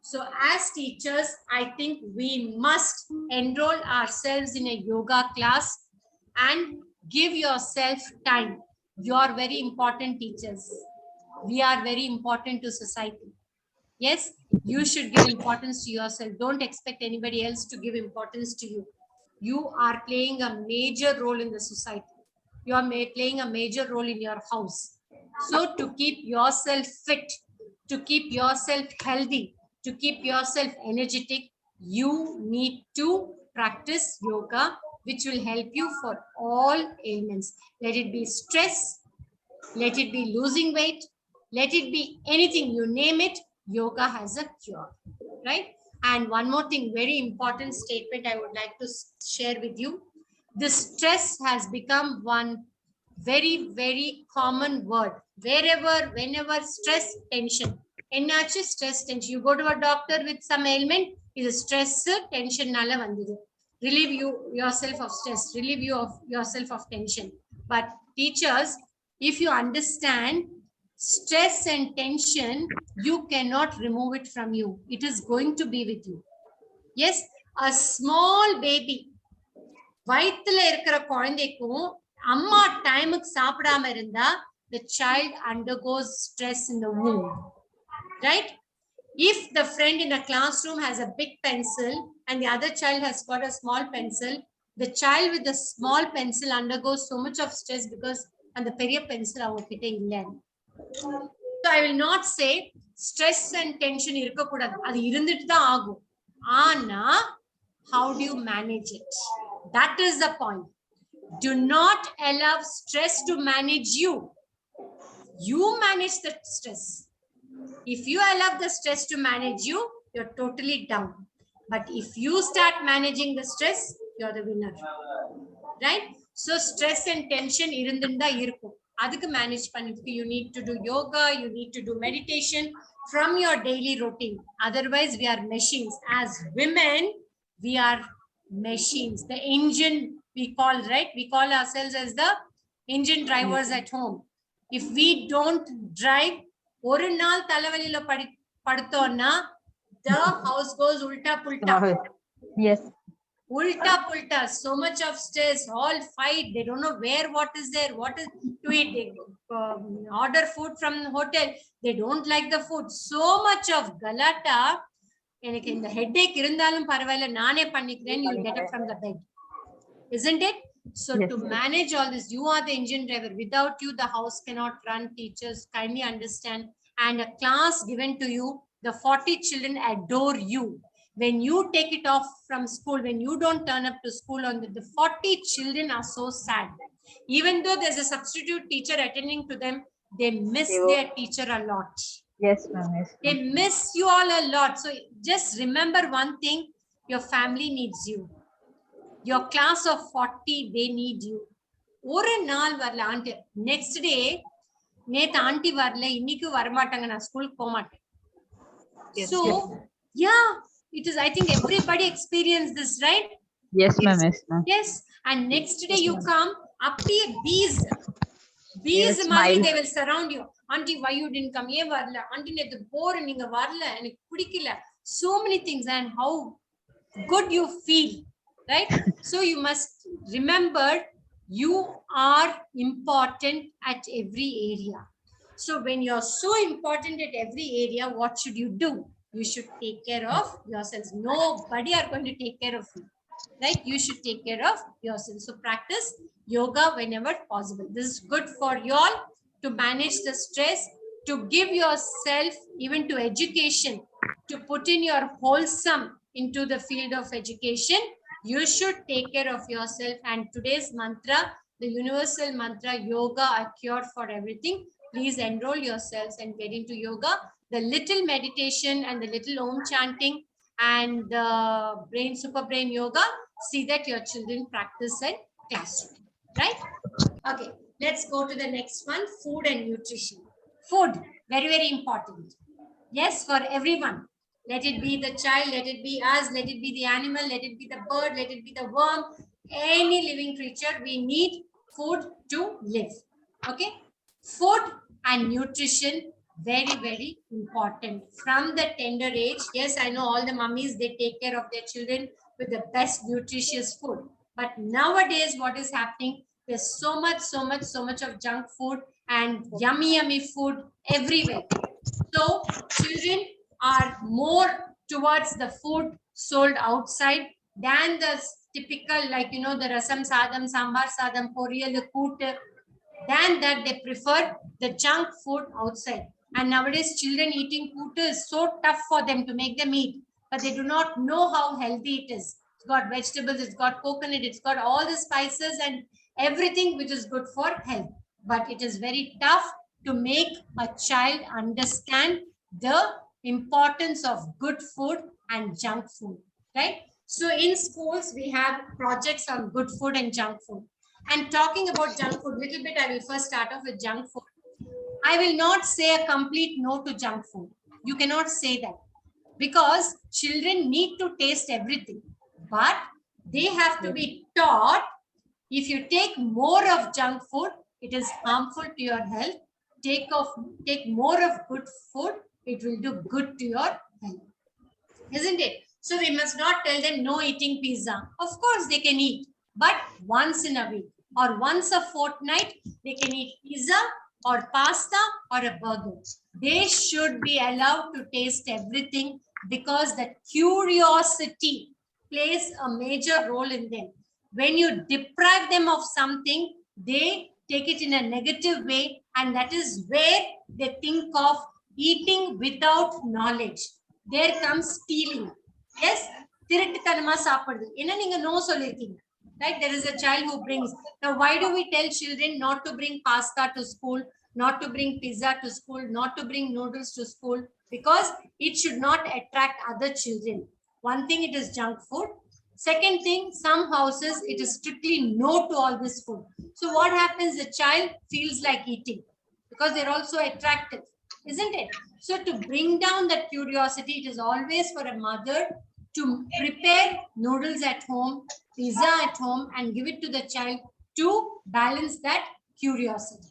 [SPEAKER 1] So as teachers, I think we must enroll ourselves in a yoga class and give yourself time. You are very important teachers. We are very important to society. Yes, you should give importance to yourself. Don't expect anybody else to give importance to you. You are playing a major role in the society. You are playing a major role in your house. So to keep yourself fit, to keep yourself healthy, to keep yourself energetic, you need to practice yoga, which will help you for all ailments. Let it be stress, let it be losing weight, let it be anything, you name it, yoga has a cure, right? And one more thing, very important statement I would like to share with you. The stress has become one very, very common word. Whenever stress, tension. Ennachu stress, tension. You go to a doctor with some ailment, is stress, tension, nala vandhudu. Relieve yourself of stress, relieve yourself of tension. But teachers, if you understand, stress and tension, you cannot remove it from you. It is going to be with you. Yes, a small baby, வயித்துல இருக்கிற குழந்தைக்கும் அம்மா டைமுக்கு சாப்பிடாம இருந்தா the child undergoes stress in the womb, right? If the friend in a classroom has a big pencil and the other child has got a small pencil, the child with the small pencil undergoes so much of stress because and the பெரிய pencil அவங்க கிட்ட இல்ல. So I will not say stress and tension இருக்க கூடாது, அது இருந்துட்டு தான் ஆகும். ஆனா how do you manage it? That is the point. Do not allow stress to manage you. You manage the stress. If you allow the stress to manage you, you're totally down. But if you start managing the stress, you're the winner. Right? So stress and tension irundunda irukum. Adukku manage pannidukku you need to do yoga, you need to do meditation. from your daily routine. Otherwise, we are machines. As women, we are machines. The engine we call, right? We call ourselves as the engine drivers at home. If we don't drive, ஒரு நாள் தலைவலியில படுத்தோம்னா the house goes ulta pulta.
[SPEAKER 2] Yes.
[SPEAKER 1] Ulta pulta, so much of stress, all fight. They don't know where what is there, what is to eat. They order food from the hotel. They don't like the food. So much of galata. எனக்கு இந்த headache இருந்தாலும் பரவாயில்ல நானே பண்ணிக்கிறேன். You'll get up from the bed, isn't it? So
[SPEAKER 2] Yes.
[SPEAKER 1] to manage all this, you are the engine driver. Without you, the house cannot run. Teachers, kindly understand. And a class given to you, the 40 children adore you. When you take it off from school, when you don't turn up to school on the 40 children are so sad. Even though there's a substitute teacher attending to them, they miss their teacher a lot.
[SPEAKER 2] Yes, ma'am. Yes,
[SPEAKER 1] They miss you all a lot. So just remember one thing, your family needs you. Your class of 40, they need you. ஒரு நாள் வரல aunty, next day நேத்து aunty வரல, இன்னைக்கு வரமாட்டாங்க, நான் ஸ்கூலுக்கு போக மாட்டேன். So yeah, it is, I think everybody experienced this, right?
[SPEAKER 2] Yes, ma'am. Yes, ma'am.
[SPEAKER 1] Yes, and next day you come, அப்படியே bees
[SPEAKER 2] Yes,
[SPEAKER 1] மாதிரி
[SPEAKER 2] smile.
[SPEAKER 1] they will surround you. Aunty, why you didn't come? ஏன் வரல? Aunty, நேத்து போர், நீங்க வரல, எனக்கு பிடிக்கல. So many things, and how good you feel, right? So you must remember, you are important at every area. So when you're so important at every area, what should you do? You should take care of yourselves. Nobody are going to take care of you, right? You should take care of yourself. So practice yoga whenever possible. This is good for you all to manage the stress, to give yourself even to education, to put in your wholesome into the field of education. You should take care of yourself. And today's mantra, the universal mantra, yoga a cure for everything. Please enroll yourselves and get into yoga. The little meditation and the little om chanting and the super brain yoga, see that your children practice at classroom, right? Okay, let's go to the next one, food and nutrition. Food, very, very important. Yes, for everyone. Let it be the child, let it be us, let it be the animal, let it be the bird, let it be the worm, any living creature, we need food to live. Okay, food and nutrition, very, very important from the tender age. Yes, I know all the mummies, they take care of their children with the best nutritious food. But nowadays, what is happening? There's so much of junk food and yummy food everywhere. So children are more towards the food sold outside than the typical, like, you know, the rasam sadam, sambar sadam, poriyal, koot. Than that, they prefer the junk food outside. And nowadays, children eating koot is so tough for them to make them eat, but they do not know how healthy it is. It's got vegetables, it's got coconut, it's got all the spices and everything which is good for health. But it is very tough to make a child understand the importance of good food and junk food, right? So in schools, we have projects on good food and junk food. And talking about junk food, little bit, I will first start off with junk food. I will not say a complete no to junk food. You cannot say that, because children need to taste everything, but they have to be taught, if you take more of junk food, it is harmful to your health. Take more of good food, it will do good to your health, isn't it? So we must not tell them no eating pizza. Of course they can eat, but once in a week or once a fortnight, they can eat pizza or pasta or a burger. They should be allowed to taste everything, because the curiosity plays a major role in them. When you deprive them of something, they take it in a negative way, and that is where they think of eating without knowledge. There comes stealing. Yes, திருட்டுத்தனமா சாப்பிடுது. என்ன நீங்க no சொல்லிருக்கீங்க, right? There is a child who brings. Now, why do we tell children not to bring pasta to school, not to bring pizza to school, not to bring noodles to school? Because it should not attract other children. One thing, it is junk food. Second thing, some houses, it is strictly no to all this food. So what happens? The child feels like eating because they're also attractive, isn't it? So to bring down that curiosity, it is always for a mother to prepare noodles at home, pizza at home, and give it to the child to balance that curiosity.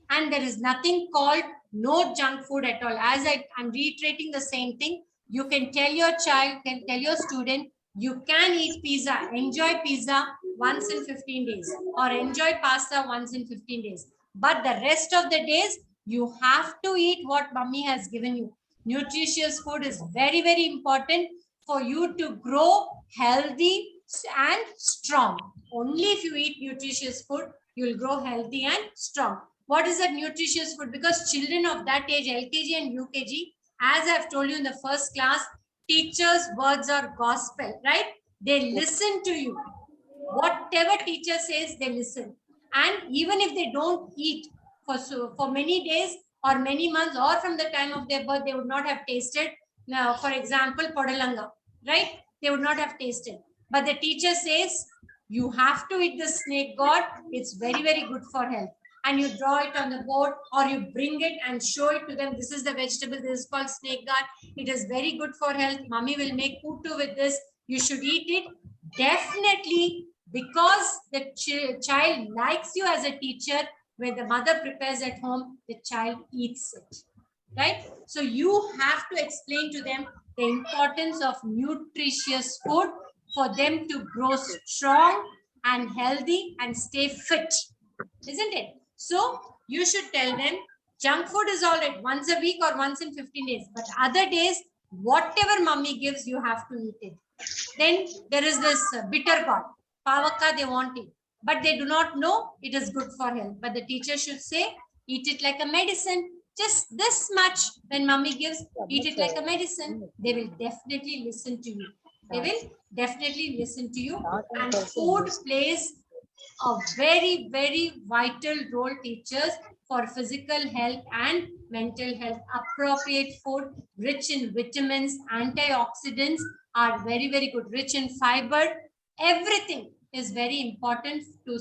[SPEAKER 1] And there is nothing called no junk food at all. As I'm reiterating the same thing, you can tell your child, can tell your student, you can eat pizza, enjoy pizza once in 15 days, or enjoy pasta once in 15 days. But the rest of the days, you have to eat what mummy has given you. Nutritious food is very, very important for you to grow healthy and strong. Only if you eat nutritious food, you will grow healthy and strong. What is that nutritious food? Because children of that age, LKG and UKG, as I've told you in the first class, teachers' words are gospel, right? They listen to you. Whatever teacher says, they listen. And even if they don't eat for many days or many months, or from the time of their birth, they would not have tasted, for example, podalanga, right? They would not have tasted. But the teacher says, you have to eat the snake god. It's very, very good for health. And you draw it on the board, or you bring it and show it to them. This is the vegetable. This is called snake god. It is very good for health. Mommy will make puttu with this. You should eat it. Definitely, because the child likes you as a teacher, when the mother prepares at home, the child eats it, right? So you have to explain to them the importance of nutritious food for them to grow strong and healthy and stay fit, isn't it? So you should tell them junk food is all right once a week or once in 15 days, but other days, whatever mummy gives, you have to eat it. Then there is this bitter gourd, pavaka, they want it, but they do not know it is good for health. But the teacher should say, eat it like a medicine. Just this much when mummy gives, eat it like a medicine. They will definitely listen to you. They will definitely listen to you. And food plays a very, very vital role, teachers, for physical health and mental health. Appropriate food, rich in vitamins, antioxidants, are very, very good. Rich in fiber, everything is very important to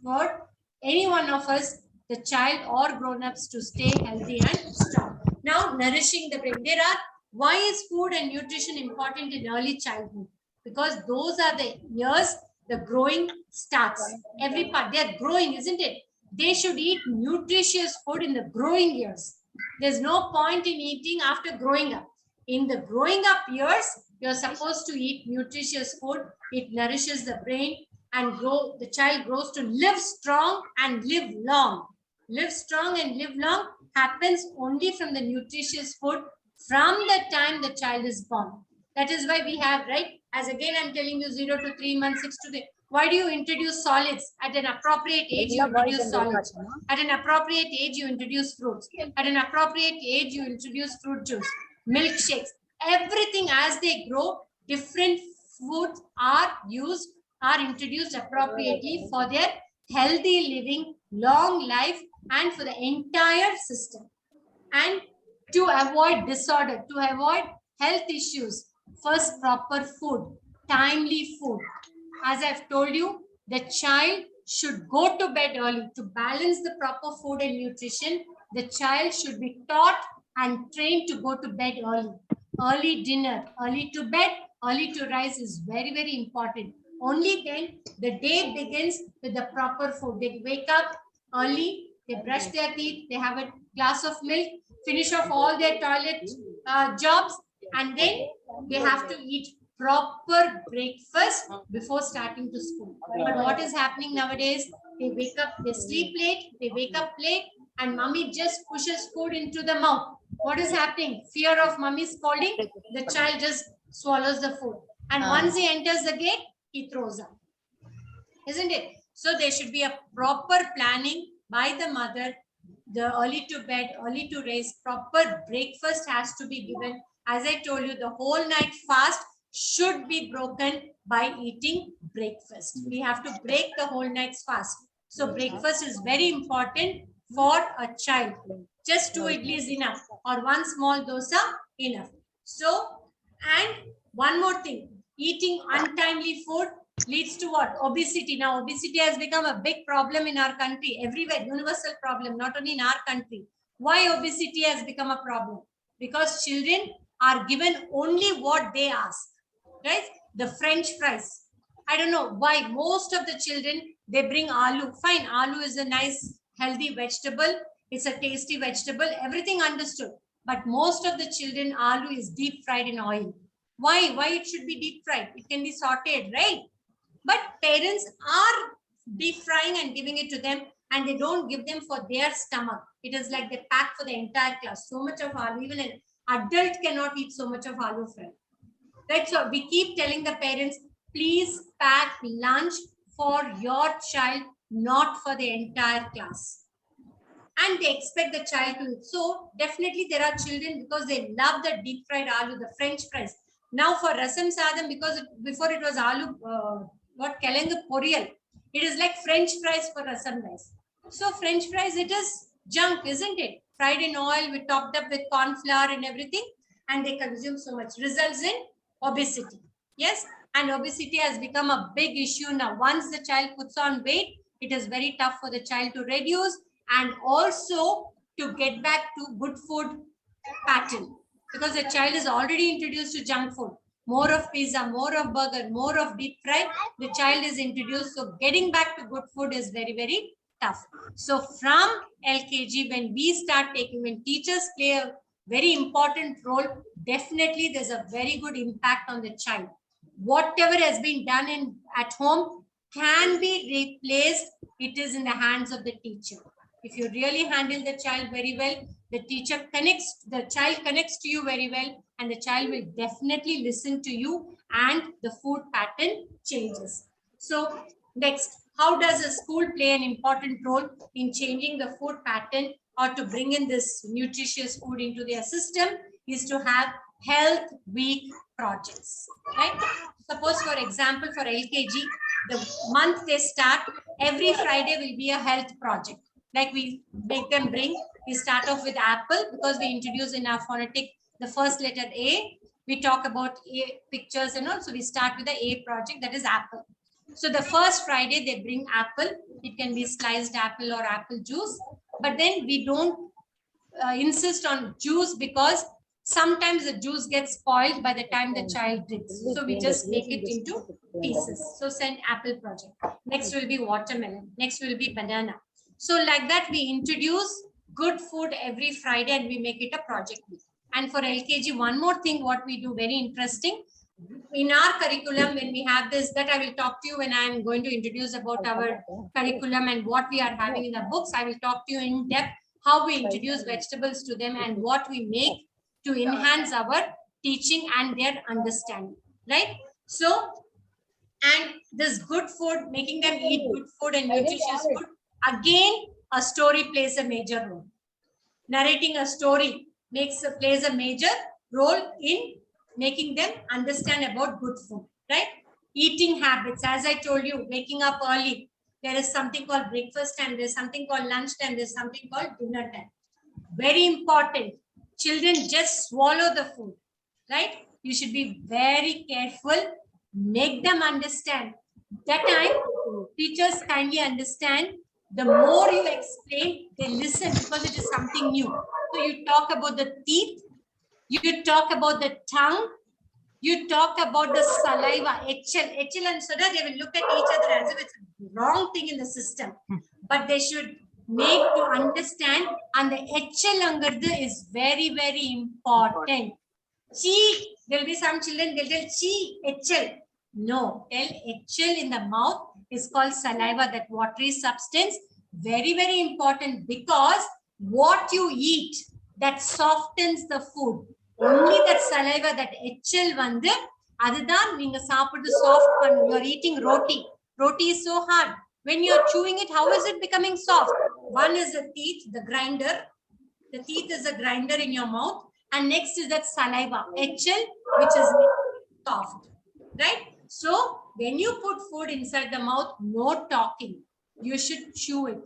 [SPEAKER 1] for any one of us, the child or grown-ups, to stay healthy and strong. Now, nourishing the brain. There are, why is food and nutrition important in early childhood? Because those are the years the growing starts. Every part, they are growing, isn't it? They should eat nutritious food in the growing years. There's no point in eating after growing up. In the growing up years, you're supposed to eat nutritious food. It nourishes the brain and the child grows to live strong and live long. Live strong and live long happens only from the nutritious food from the time the child is born. That is why we have, right? As again, I'm telling you, 0 to 3 months, 6 to 3. Why do you introduce solids? At an appropriate age, you introduce solids. At an appropriate age, you introduce fruits. At an appropriate age, you introduce fruit juice, milkshakes. Everything as they grow, different foods are introduced appropriately for their healthy living, long life, and for the entire system. And to avoid disorder, to avoid health issues, first proper food, timely food. As I've told you, the child should go to bed early. To balance the proper food and nutrition, the child should be taught and trained to go to bed early. Early dinner, early to bed, early to rise is very, very important. Only then the day begins with the proper food. They wake up early, they brush their teeth, they have a glass of milk, finish off all their toilet jobs, and then they have to eat proper breakfast before starting to school. But what is happening nowadays? They wake up, they sleep late, they wake up late, and mommy just pushes food into the mouth. What is happening? Fear of mommy scolding, the child just swallows the food. And once he enters the gate, he throws up. Isn't it? So there should be a proper planning by the mother, the early to bed, early to rise, proper breakfast has to be given. As I told you, the whole night fast should be broken by eating breakfast. We have to break the whole night's fast. So breakfast is very important for a child. Just 2 idlis enough, or 1 small dosa enough. So, and one more thing, eating untimely food leads to what? Obesity. Now, obesity has become a big problem in our country, everywhere, universal problem, not only in our country. Why obesity has become a problem? because children are given only what they ask, right? The French fries. I don't know why most of the children, they bring aloo. Fine, aloo is a nice, healthy vegetable. It's a tasty vegetable, everything understood. But most of the children, aloo is deep fried in oil. Why? Why it should be deep fried? It can be sauteed, right? But parents are deep frying and giving it to them, and they don't give them for their stomach. It is like they pack for the entire class. So much of aloo, even an adult cannot eat so much of aloo fry. Right? So we keep telling the parents, please pack lunch for your child, not for the entire class. And they expect the child to eat. So definitely there are children, because they love the deep fried aloo, the French fries. Now for rasam sadam, because before it was aloo, what kelengu poriyal, it is like French fries for rasam rice. So French fries, it is junk, isn't it? Fried in oil, we topped up with corn flour and everything, and they consume so much, results in obesity. Yes, and obesity has become a big issue now. Once the child puts on weight, it is very tough for the child to reduce and also to get back to good food pattern, because the child is already introduced to junk food. More of pizza, more of burger, more of deep fry, the child is introduced. So getting back to good food is very, very tough. So from LKG, when we start taking, when teachers play a very important role, definitely there's a very good impact on the child. Whatever has been done at home can be replaced. It is in the hands of the teacher. If you really handle the child very well, the child connects to you very well, and the child will definitely listen to you, and the food pattern changes. So next, how does a school play an important role in changing the food pattern, or to bring in this nutritious food into their system, is to have health week projects, right? Suppose, for example, for LKG, the month they start, every Friday will be a health project. Like we make them bring, we start off with apple, because we introduce in our phonetic the first letter A. We talk about A pictures and all. So we start with the A project, that is apple. So the first Friday they bring apple. It can be sliced apple or apple juice. But then we don't insist on juice, because sometimes the juice gets spoiled by the time the child drinks. So we just make it into pieces. So send apple project. Next will be watermelon. Next will be banana. So like that, we introduce good food every Friday, and we make it a project week. And for LKG, one more thing, what we do very interesting. In our curriculum, when we have this, that I will talk to you when I am going to introduce about our curriculum and what we are having in the books. I will talk to you in depth how we introduce vegetables to them and what we make to enhance our teaching and their understanding, right? So, and this good food, making them eat good food and nutritious food, again, a story plays a major role. Narrating a story plays a major role in making them understand about good food, right? Eating habits, as I told you, waking up early. There is something called breakfast time, there's something called lunch time, there's something called dinner time. Very important. Children just swallow the food, right? You should be very careful. Make them understand. That time, teachers kindly understand. The more you explain, they listen, because it is something new. So you talk about the teeth, you talk about the tongue, you talk about the saliva, HL and soda, they will look at each other as if it's a wrong thing in the system. But they should make to understand, and the HL angardu is very, very important. Chi, there will be some children, they'll tell chi, HL. No, tell HL in the mouth is called saliva, that watery substance. Very, very important, because what you eat, that softens the food. Only that saliva, that HL வந்து அதுதான் நீங்க சாப்பிட்டு soft பண்ணு. You're eating roti. Roti is so hard. When you're chewing it, how is it becoming soft? One is the teeth, the grinder. The teeth is a grinder in your mouth. And next is that saliva, HL, which is soft, right? So when you put food inside the mouth, no talking. You should chew it.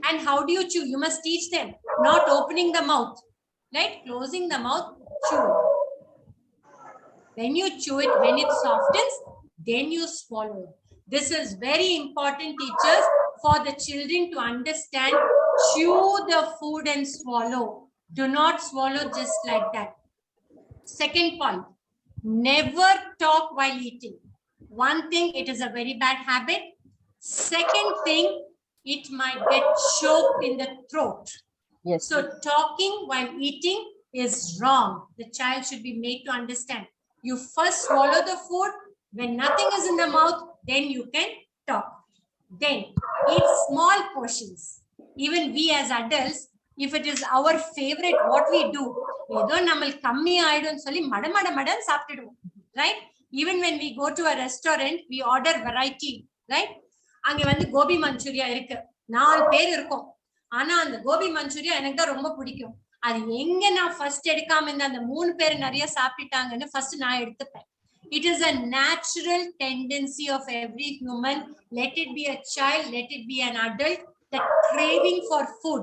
[SPEAKER 1] And how do you chew? You must teach them, not opening the mouth, right? Closing the mouth, chew it. When you chew it, when it softens, then you swallow it. This is very important, teachers, for the children to understand. Chew the food and swallow. Do not swallow just like that. Second point, never talk while eating. One thing, it is a very bad habit. Second thing, it might get choked in the throat.
[SPEAKER 2] Yes.
[SPEAKER 1] So talking while eating is wrong. The child should be made to understand. You first swallow the food. When nothing is in the mouth, then you can talk. Then eat small portions. Even we as adults, if it is our favorite, what we do, ஏதோ நம்மளுக்கு கம்மி ஆயிடும் சொல்லி மட சாப்பிட்டுடுவோம், right? Even when we go to a restaurant, we order variety, right? அங்க வந்து கோபி மஞ்சூரியா இருக்கு, 4 பேர் இருக்கும். ஆனா அந்த கோபி மஞ்சூரியா எனக்கு தான் ரொம்ப பிடிக்கும். அது எங்க நான் ஃபர்ஸ்ட் எடுக்காம இந்த அந்த 3 பேர் நிறைய சாப்பிட்டாங்கன்னு ஃபர்ஸ்ட் நான் எடுத்துப்பேன். It is a natural tendency of every human. Let it be a child, let it be an adult, that craving for food,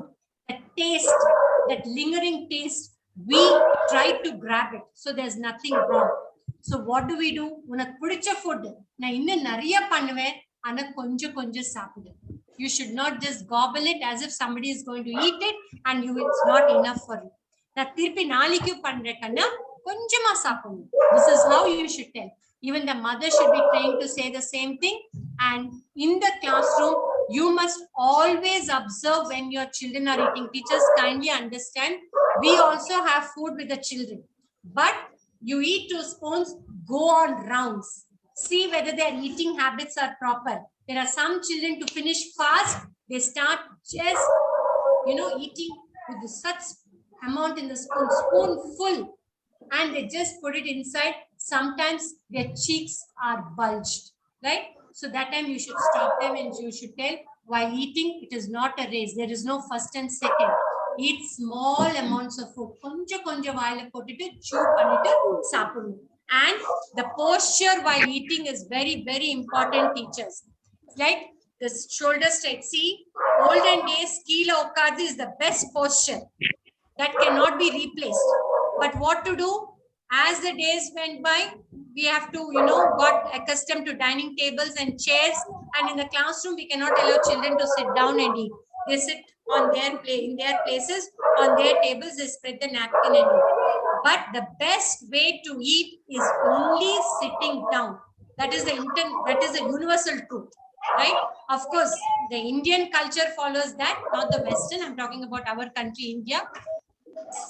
[SPEAKER 1] that taste, that lingering taste, we try to grab it. So there's nothing wrong. So what do? உனக்கு பிடிச்ச food நான் இன்னும் நிறைய பண்ணுவேன், ஆனா கொஞ்சம் சாப்பிடு. You should not just gobble it as if somebody is going to eat it and it's not enough for you. நான் திருப்பி நாளைக்கு பண்றேன்னா கொஞ்சமா சாப்பிடணும். This is how you should tell. Even the mother should be trained to say the same thing. And in the classroom, you must always observe when your children are eating. Teachers, kindly understand, we also have food with the children. But you eat 2 spoons, go on rounds. See whether their eating habits are proper. There are some children, to finish fast, they start just, eating with such amount in the spoon full, and they just put it inside. Sometimes their cheeks are bulged, right? So that time you should stop them and you should tell, while eating, it is not a race. There is no first and second. Eat small amounts of food. கொஞ்சம் வாயில போட்டுட்டு chew பண்ணிட்டு சாப்பிடணும். And the posture while eating is very, very important, teachers. Like the shoulder straight. See, olden days, kila ukkadu is the best posture. That cannot be replaced. But what to do? As the days went by, we have to, got accustomed to dining tables and chairs. And in the classroom, we cannot allow children to sit down and eat. They sit on in their places, on their tables, they spread the napkin and eat. But the best way to eat is only sitting down. That is the universal truth, right? Of course, the Indian culture follows that, not the Western. I'm talking about our country, India.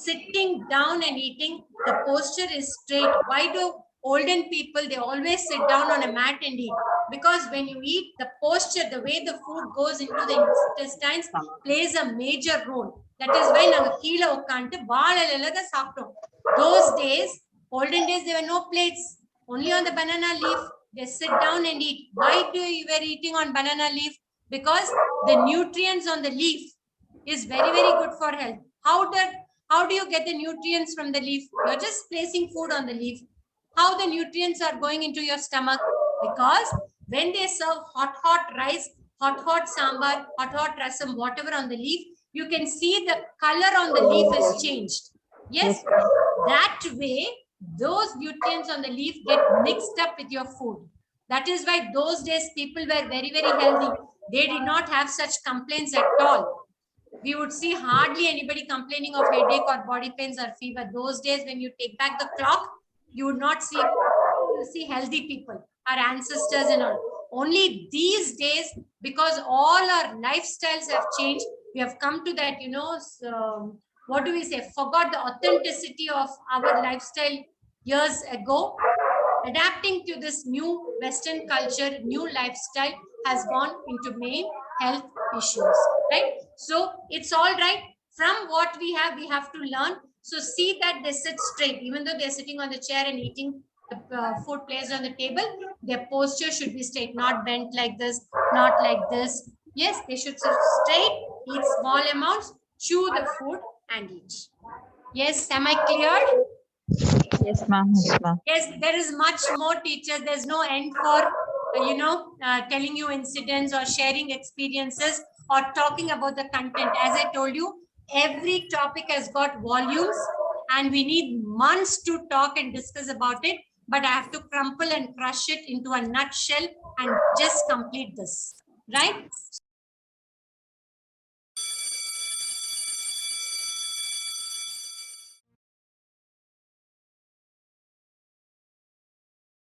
[SPEAKER 1] Sitting down and eating, the posture is straight. Why do olden people, they always sit down on a mat and eat? Because when you eat, the posture, the way the food goes into the intestines, plays a major role. That is why naanga keela ukkandu baalalala da saaptom. Those days, olden days, there were no plates, only on the banana leaf. They sit down and eat. Why do you were eating on banana leaf? Because the nutrients on the leaf is very, very good for health. How do you get the nutrients from the leaf? You're just placing food on the leaf. How the nutrients are going into your stomach? Because when they serve hot rice, hot sambar, hot rasam, whatever on the leaf, you can see the color on the leaf is changed. Yes, that way, those nutrients on the leaf get mixed up with your food. That is why those days people were very, very healthy. They did not have such complaints at all. We would see hardly anybody complaining of headache or body pains or fever. Those days, when you take back the clock, you would not see healthy people, our ancestors and all. Only these days, because all our lifestyles have changed, we have come to that, what do we say? Forgot the authenticity of our lifestyle years ago. Adapting to this new Western culture, new lifestyle has gone into main health issues, right? So it's all right. From what we have to learn. So see that they sit straight, even though they're sitting on the chair and eating the food placed on the table. Their posture should be straight, not bent like this, not like this. Yes, they should sit straight, eat small amounts, chew the food and eat. Yes, am I clear?
[SPEAKER 2] Yes, ma'am. Yes, ma'am.
[SPEAKER 1] Yes, there is much more, teachers. There's no end for, telling you incidents or sharing experiences or talking about the content. As I told you, every topic has got volumes and we need months to talk and discuss about it. But I have to crumple and crush it into a nutshell and just complete this, right?